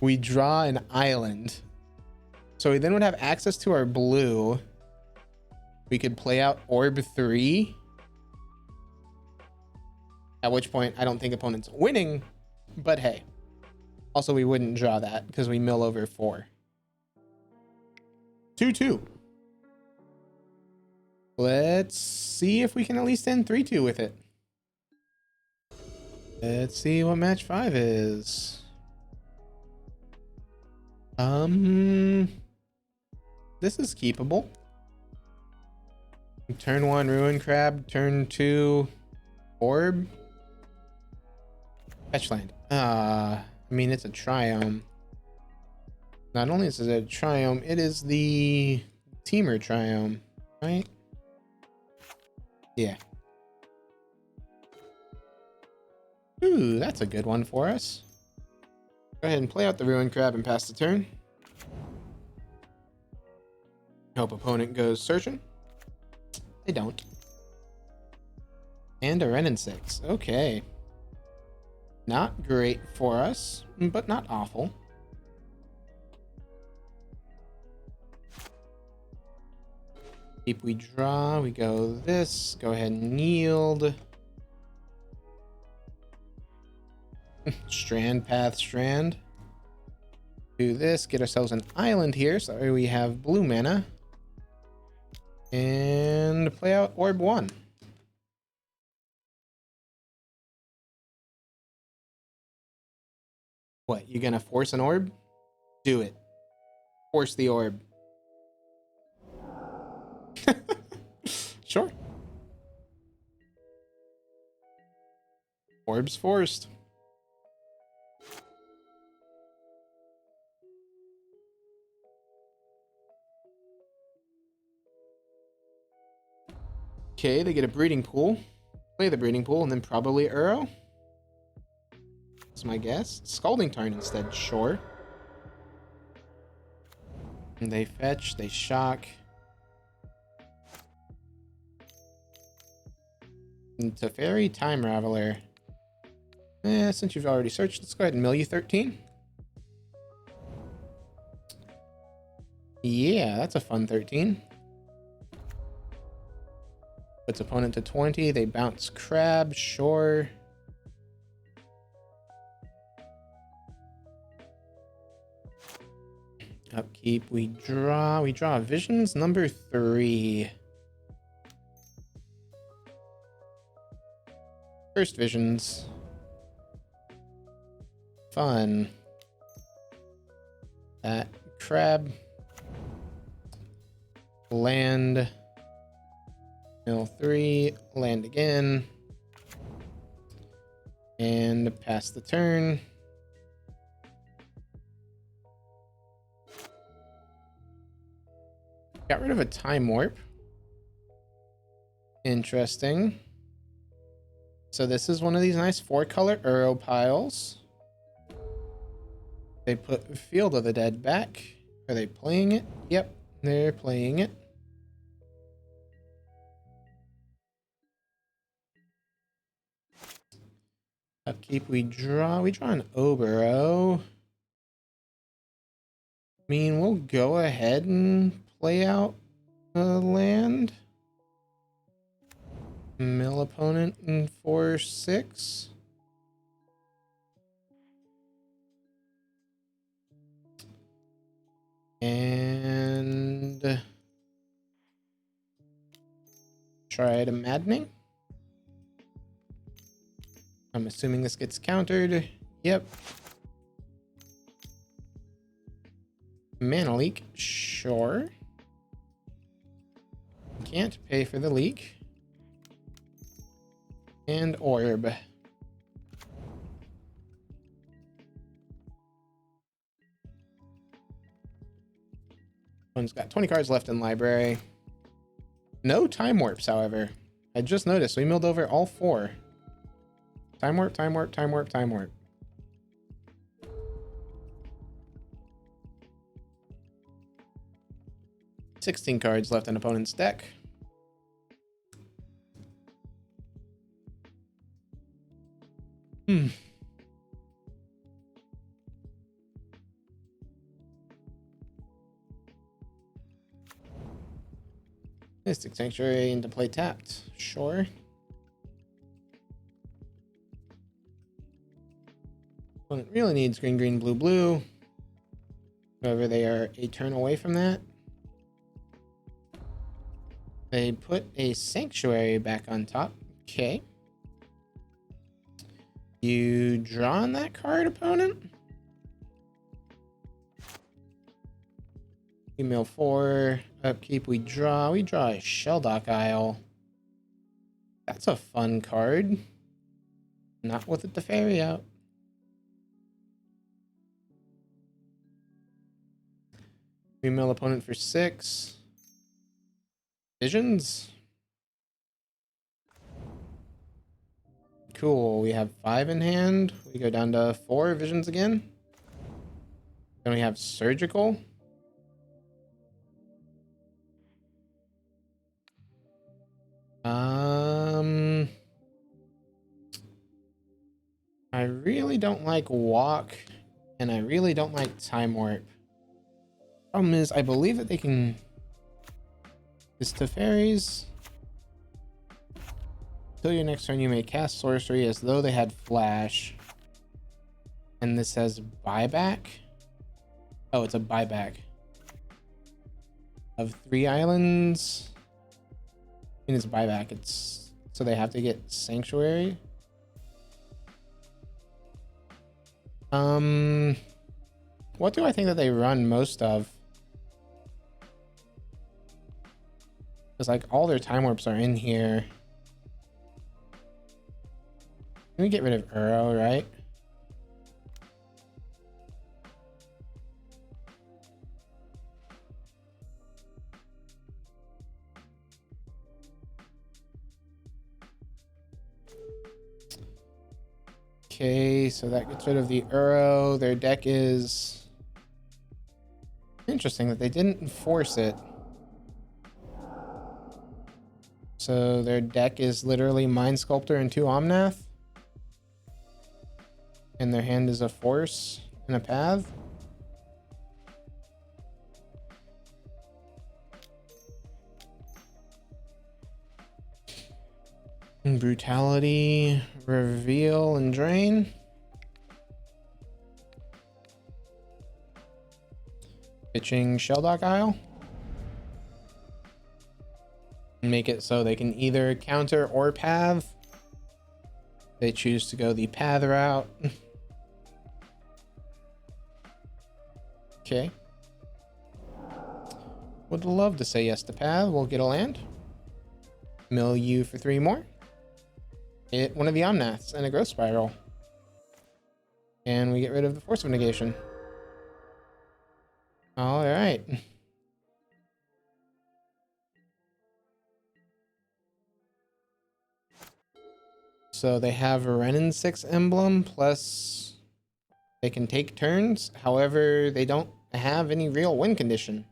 We draw an island. So we then would have access to our blue. We could play out Orb 3. At which point, I don't think opponent's winning, but hey. Also, we wouldn't draw that because we mill over 4. 2-2. Let's see if we can at least end 3-2 with it. Let's see what match 5 is. This is keepable. Turn 1 Ruin Crab, turn 2 Orb. Fetch land. I mean, it's a Triome. Not only is it a Triome, it is the Teamer Triome, right? Yeah. Ooh, that's a good one for us. Go ahead and play out the Ruin Crab and pass the turn. Hope opponent goes searching. They don't. And a Renin 6. Okay. Not great for us, but not awful. Keep we draw, we go this. Go ahead and yield. Strand, path, strand. Do this, get ourselves an island here. So we have blue mana. And play out Orb 1. What, you gonna force an orb? Do it. Force the orb. Sure. Orbs forced. Okay, they get a breeding pool. Play the breeding pool and then probably Uro. That's my guess. Scalding Tarn instead, sure. And they fetch, they shock. And Teferi, Time Raveler. Since you've already searched, let's go ahead and mill you 13. Yeah, that's a fun 13. Puts opponent to 20. They bounce Crab, sure. Upkeep, we draw. We draw Visions number 3. First Visions. Fun. That Crab. Land. Mill 3. Land again. And pass the turn. Got rid of a Time Warp. Interesting. So this is one of these nice 4-color Uro piles. They put Field of the Dead back. Are they playing it? Yep, they're playing it. Upkeep, we draw. We draw an Obero. I mean, we'll go ahead and play out a land. Mill opponent in 4/6. And try to Maddening. I'm assuming this gets countered. Yep. Mana Leak, sure. Can't pay for the leak. And Orb. One's got 20 cards left in library. No time warps, however. I just noticed we milled over all 4. Time warp, time warp, time warp, time warp. $16 cards left in opponent's deck. Mystic Sanctuary into play tapped. Sure. Opponent really needs green, green, blue, blue. However, they are a turn away from that. They put a Sanctuary back on top. Okay. You draw on that card, opponent? We mill 4. Upkeep, we draw. We draw a Shelldock Isle. That's a fun card. Not with the Teferi out. We mill opponent for 6. Visions. Cool. We have 5 in hand. We go down to 4 visions again. Then we have surgical. I really don't like walk, and I really don't like time warp. Problem is, I believe that they can. This Teferis. Till your next turn, you may cast sorcery as though they had flash. And this says buyback. Oh, it's a buyback of 3 islands. And it's buyback. It's so they have to get sanctuary. What do I think that they run most of? Because like all their time warps are in here. Can we get rid of Uro, right? Okay, so that gets rid of the Uro. Their deck is interesting that they didn't enforce it. So their deck is literally Mind Sculptor and 2 Omnath. And their hand is a Force and a Path. And Brutality, Reveal, and Drain. Pitching Shelldock Isle. Make it so they can either counter or path. They choose to go the path route. Okay. Would love to say yes to path. We'll get a land. Mill you for 3 more. Hit one of the Omnaths and a Growth Spiral. And we get rid of the Force of Negation. Alright. So they have a Renin 6 emblem, plus they can take turns. However, they don't have any real win condition.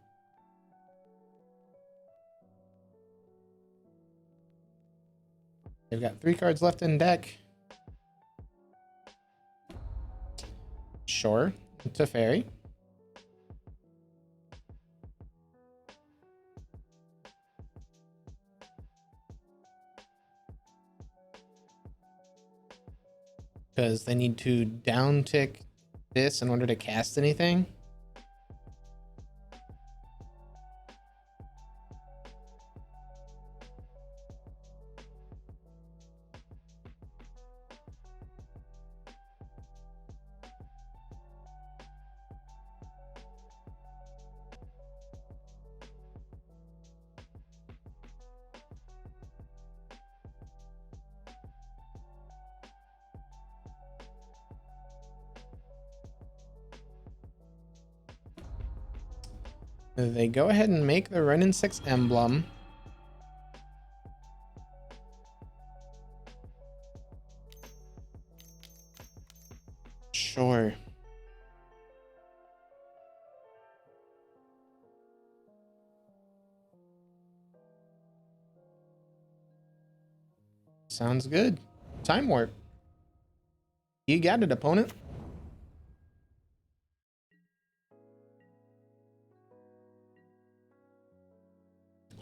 They've got 3 cards left in deck. Sure, Teferi. Because they need to down tick this in order to cast anything. They go ahead and make the Renin 6 emblem. Sounds good. Time warp. You got it, opponent.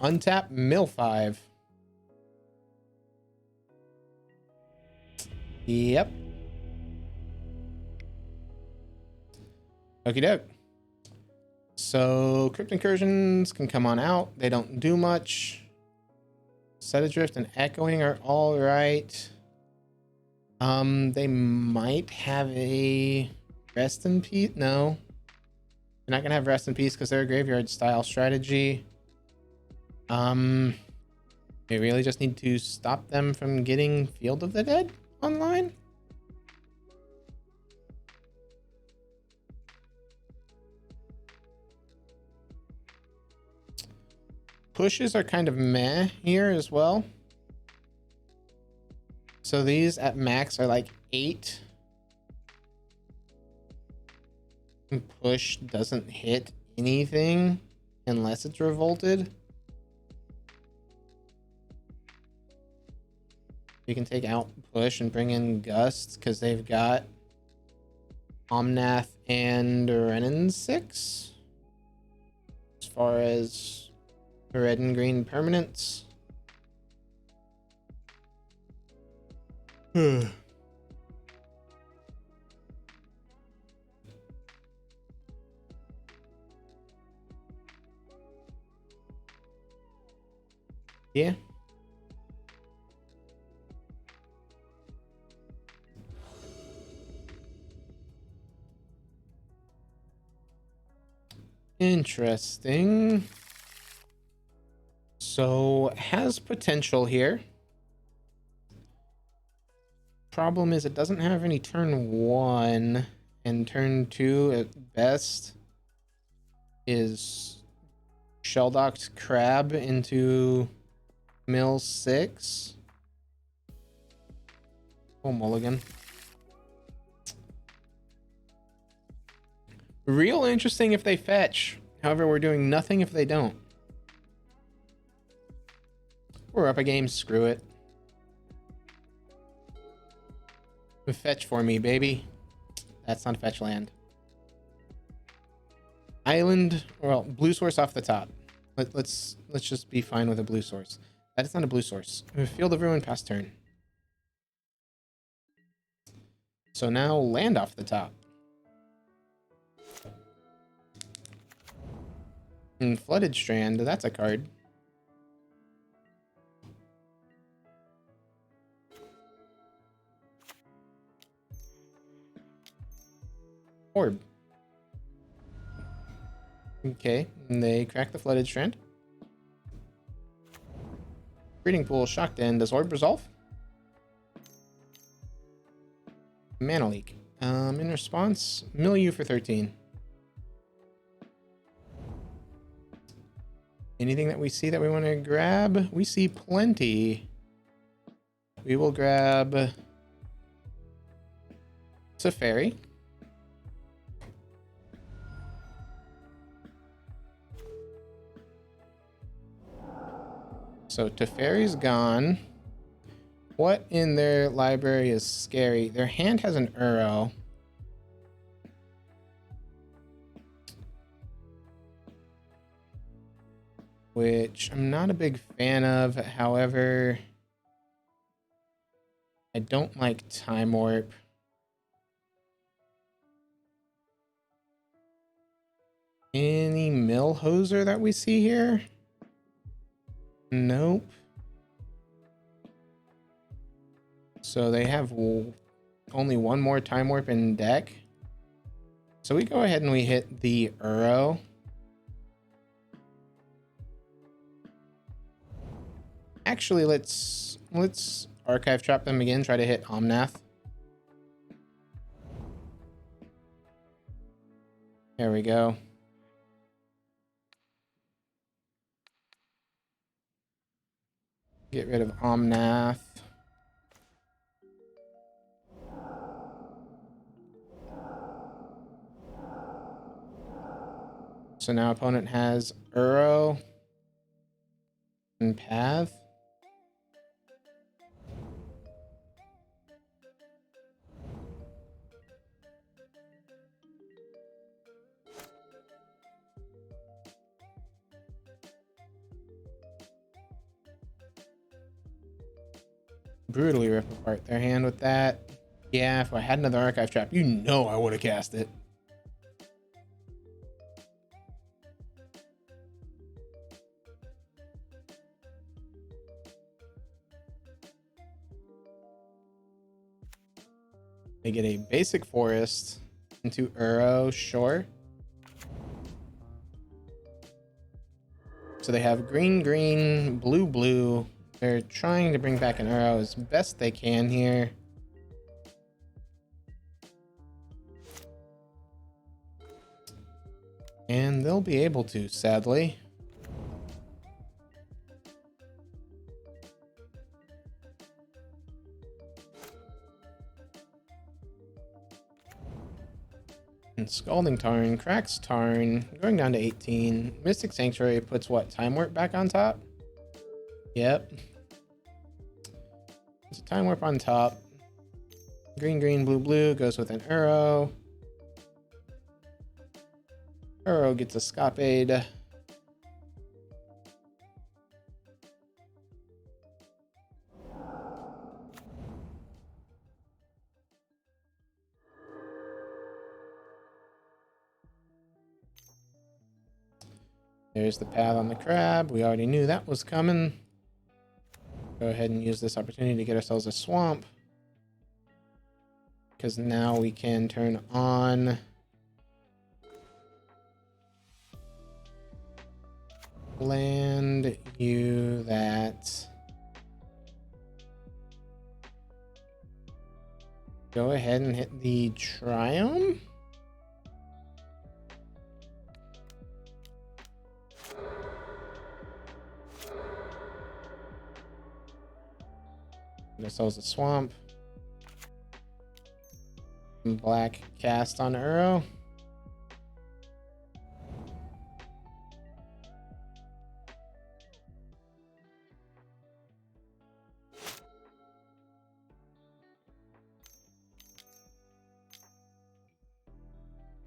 Untap mill 5. Yep. Okie doke. So crypt incursions can come on out. They don't do much. Set adrift and echoing are all right. They might have a rest in peace. No, they're not gonna have rest in peace because they're a graveyard style strategy. We really just need to stop them from getting Field of the Dead online. Pushes are kind of meh here as well. So these at max are like 8. And push doesn't hit anything unless it's revolted. You can take out push and bring in Gust because they've got Omnath and Renin 6 as far as red and green permanents. Yeah. Interesting. So has potential here. Problem is it doesn't have any turn 1, and turn 2 at best is Shelldocked Crab into mill 6. Oh, mulligan. Real interesting if they fetch. However, we're doing nothing if they don't. We're up a game, screw it. Fetch for me, baby. That's not fetch land. Island, well, blue source off the top. Let's just be fine with a blue source. That is not a blue source. Field of Ruin past turn. So now land off the top. And Flooded Strand, that's a card. Orb. Okay, and they crack the Flooded Strand. Breeding Pool, Shocked End. Does Orb resolve? Mana Leak. In response, mill you for 13. Anything that we see that we want to grab? We see plenty. We will grab Safari. So Teferi's gone. What in their library is scary? Their hand has an Uro. Which I'm not a big fan of. However, I don't like Time Warp. Any Mill Hoser that we see here? Nope. So they have only one more Time Warp in deck. So we go ahead and we hit the Uro. Actually, let's Archive Trap them again, try to hit Omnath. There we go. Get rid of Omnath. So now opponent has Uro and Path. brutally rip apart their hand with that. Yeah, if I had another archive trap, you know I would have cast it. They get a basic forest into Uro, sure. So they have green, green, blue, blue. They're trying to bring back an Uro as best they can here. And they'll be able to, sadly. And Scalding Tarn cracks Tarn, going down to 18. Mystic Sanctuary puts what? Time Warp back on top? Yep. It's a Time Warp on top. Green, green, blue, blue goes with an Uro. Uro gets a Scopade. There's the path on the crab. We already knew that was coming. Go ahead and use this opportunity to get ourselves a swamp. Because now we can turn on land you that. Go ahead and hit the Triumph. Get ourselves a swamp. Black cast on Uro.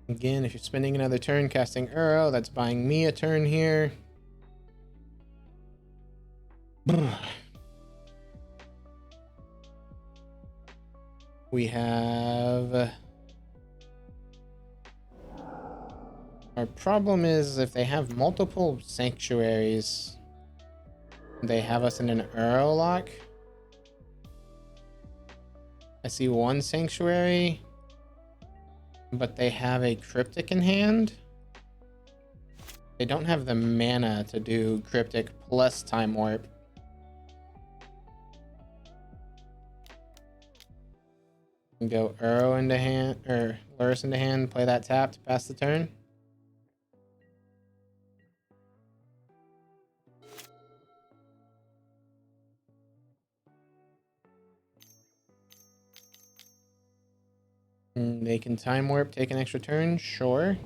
Again, if you're spending another turn casting Uro, that's buying me a turn here. We have... Our problem is if they have multiple sanctuaries, they have us in an Uro lock. I see one sanctuary, but they have a cryptic in hand. They don't have the mana to do cryptic plus time warp. Go Uro into hand, or Lurrus into hand, play that tap to pass the turn. And they can time warp, take an extra turn, sure.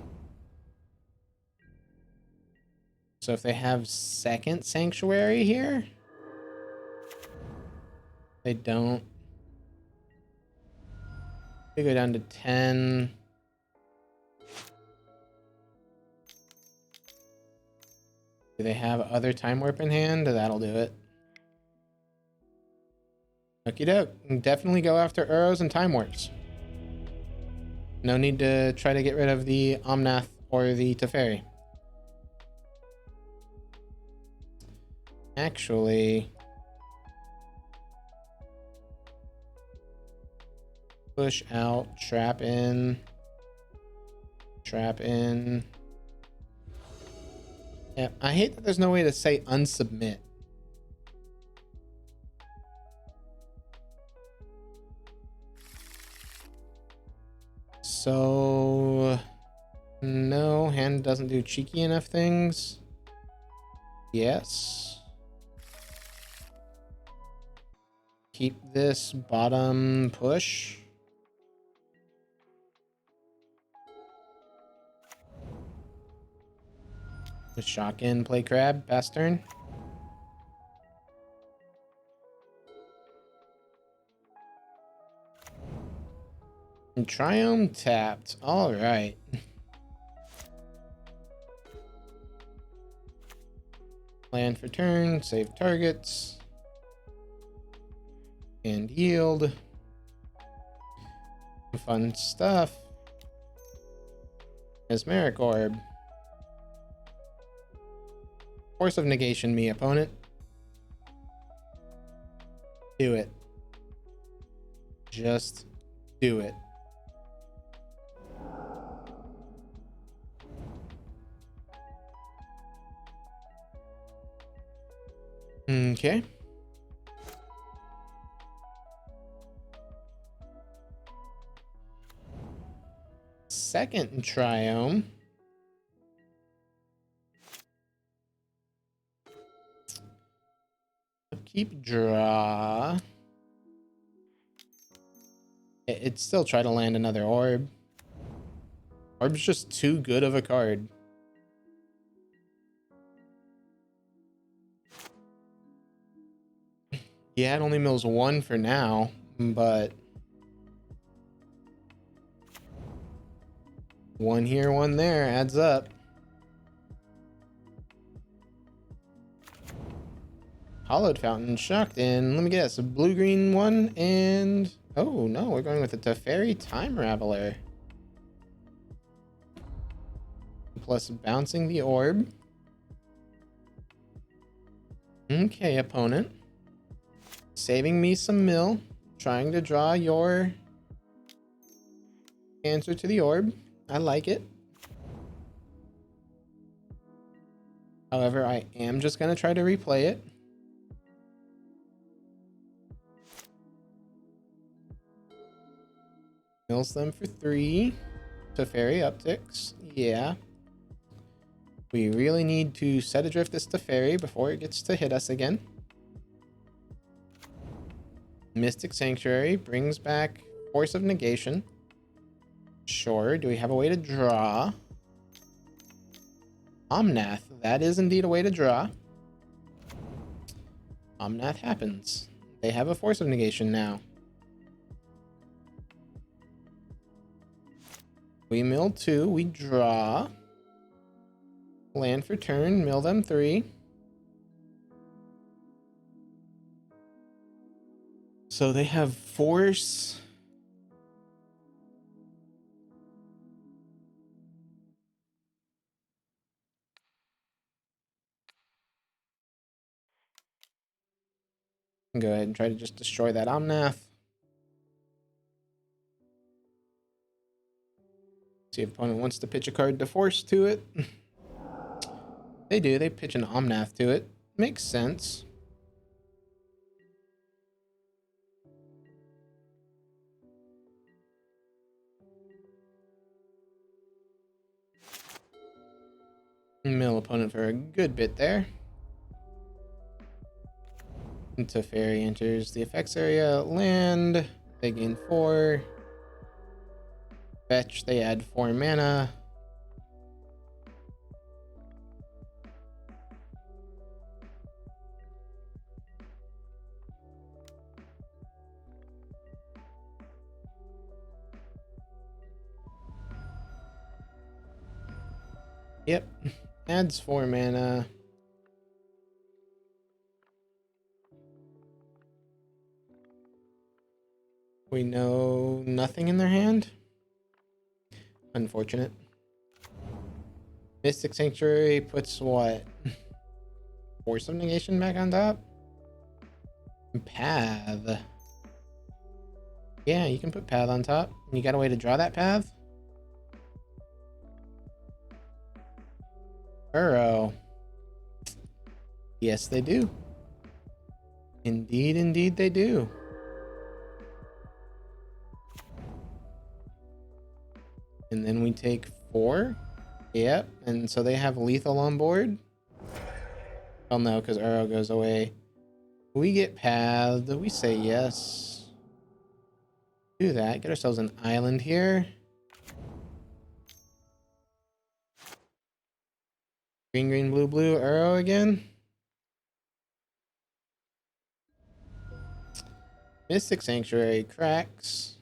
So if they have second sanctuary here, they don't. They go down to 10. Do they have other time warp in hand? That'll do it. Okie doke. Definitely go after Uros and time warps. No need to try to get rid of the Omnath or the Teferi. Actually, push out, trap in, trap in. Yeah, I hate that there's no way to say unsubmit. So, no, hand doesn't do cheeky enough things. Yes. Keep this bottom push. Just shock in, play crab, pass turn. And Triumph tapped. All right. Plan for turn, save targets. And yield. Fun stuff. Mesmeric Orb. Force of negation me, opponent. Do it. Just do it. Okay. Second triome. Keep draw. It'd still try to land another orb. Orb's just too good of a card. Yeah, it only mills one for now, but one here, one there adds up. Hollowed Fountain, shocked in. Let me guess, a blue-green one, and oh no, we're going with a Teferi Time Raveler. Plus bouncing the orb. Okay, opponent. Saving me some mill. Trying to draw your answer to the orb. I like it. However, I am just going to try to replay it. Mills them for 3. Teferi upticks. Yeah. We really need to set adrift this Teferi before it gets to hit us again. Mystic Sanctuary brings back Force of Negation. Sure. Do we have a way to draw? Omnath. That is indeed a way to draw. Omnath happens. They have a Force of Negation now. We mill 2. We draw. Land for turn. Mill them 3. So they have Force. Go ahead and try to just destroy that Omnath. See if opponent wants to pitch a card to force to it. They do. They pitch an Omnath to it. Makes sense. Mill opponent for a good bit there. Teferi enters the effects area. Land. They gain 4. Fetch. They add 4 mana. Yep. Adds 4 mana. We know nothing in their hand. Unfortunate. Mystic Sanctuary puts what? Force of Negation back on top? Path. Yeah, you can put Path on top. You got a way to draw that Path? Burrow. Yes, they do. Indeed, indeed they do. And then we take 4. Yep, and so they have lethal on board. Oh no, because Uro goes away. We get pathed. We say yes. Do that. Get ourselves an island here. Green, green, blue, blue. Uro again. Mystic Sanctuary cracks.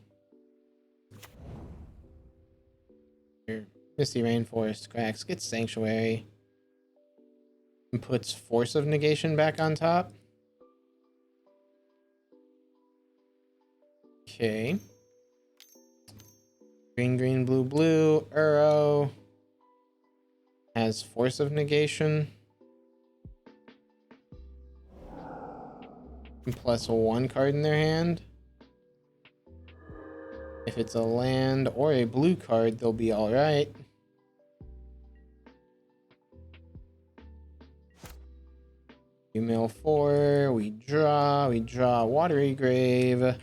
Here. Misty Rainforest cracks. Gets Sanctuary. And puts Force of Negation back on top. Okay. Green, green, blue, blue. Arrow has force of negation. Plus 1 card in their hand. If it's a land or a blue card, they'll be alright. We mill 4, we draw Watery Grave.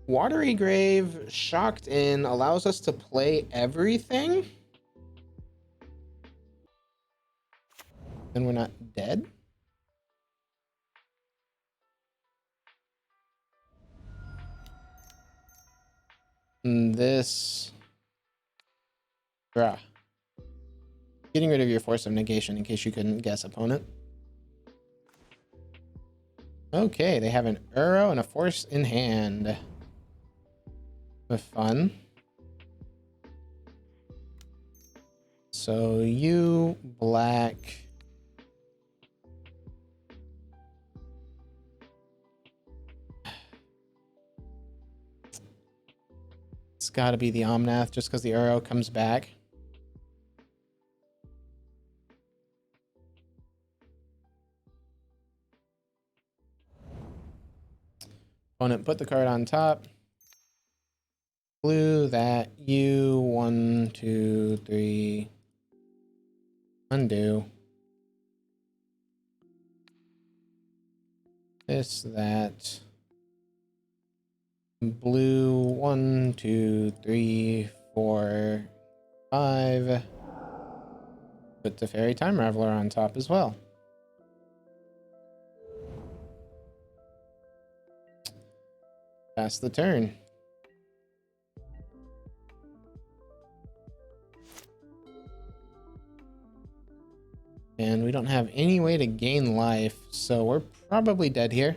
Watery Grave, Shocked In, allows us to play everything. Then we're not dead. And this... Draw. Getting rid of your force of negation in case you couldn't guess, opponent. Okay, they have an arrow and a force in hand. With fun. So you, black. It's gotta be the Omnath just because the arrow comes back. Opponent put the card on top. Blue, that, you, 1, 2, 3. Undo. This, that. Blue, 1, 2, 3, 4, 5. Put the Fairy Time Raveler on top as well. Pass the turn. And we don't have any way to gain life, so we're probably dead here.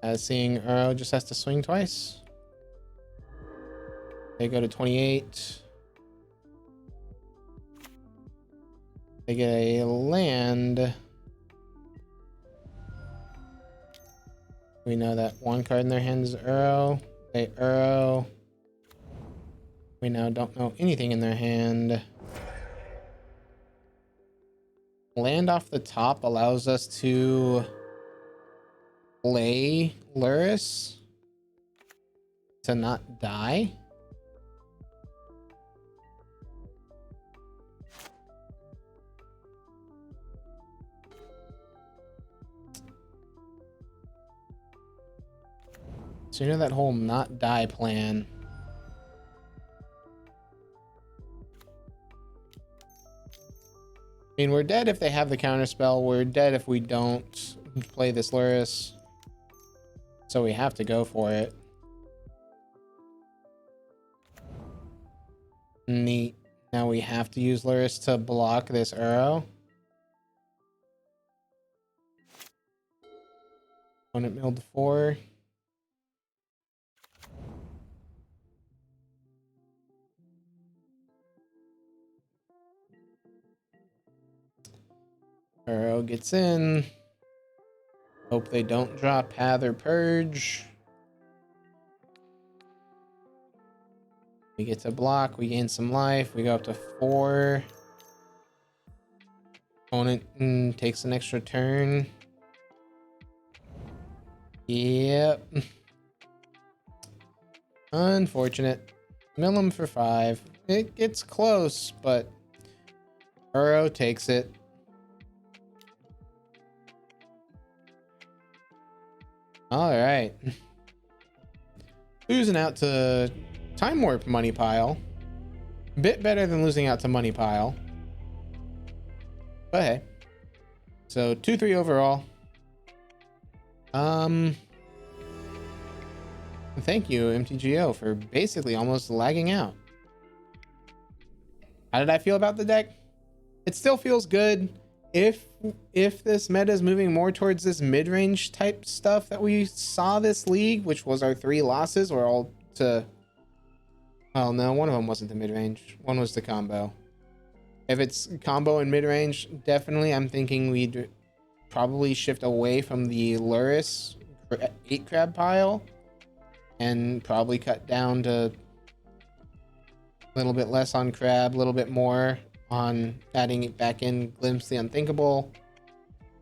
As seeing Uro just has to swing twice. They go to 28. They get a land. We know that 1 card in their hand is Uro. They Uro. We now don't know anything in their hand. Land off the top allows us to play Lurrus to not die. So you know that whole not die plan. I mean, we're dead if they have the counterspell. We're dead if we don't play this Lurrus. So we have to go for it. Neat. Now we have to use Lurrus to block this Uro. Opponent milled 4. Uro gets in. Hope they don't draw Path or Purge. We get to block. We gain some life. We go up to 4. Opponent takes an extra turn. Yep. Unfortunate. Mill him for 5. It gets close, but Uro takes it. All right. Losing out to Time Warp Money Pile. Bit better than losing out to Money Pile. But hey. So 2-3 overall. Thank you, MTGO, for basically almost lagging out. How did I feel about the deck? It still feels good. If this meta is moving more towards this mid-range type stuff that we saw this league, which was our 3 losses, were all to... Well, no, one of them wasn't the mid-range. One was the combo. If it's combo and mid-range, definitely I'm thinking we'd probably shift away from the Lurrus 8 crab pile and probably cut down to a little bit less on crab, a little bit more on adding it back in Glimpse the Unthinkable,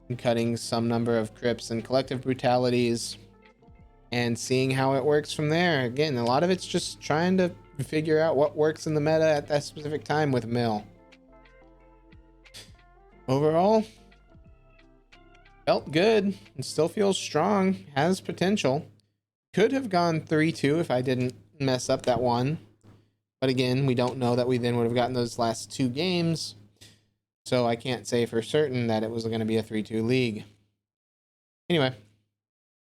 and cutting some number of crypts and collective brutalities, and seeing how it works from there. Again, a lot of it's just trying to figure out what works in the meta at that specific time with Mill. Overall, felt good and still feels strong, has potential. Could have gone 3-2 if I didn't mess up that one. But again, we don't know that we then would have gotten those last 2 games. So I can't say for certain that it was going to be a 3-2 league. Anyway,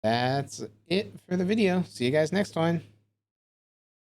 that's it for the video. See you guys next one.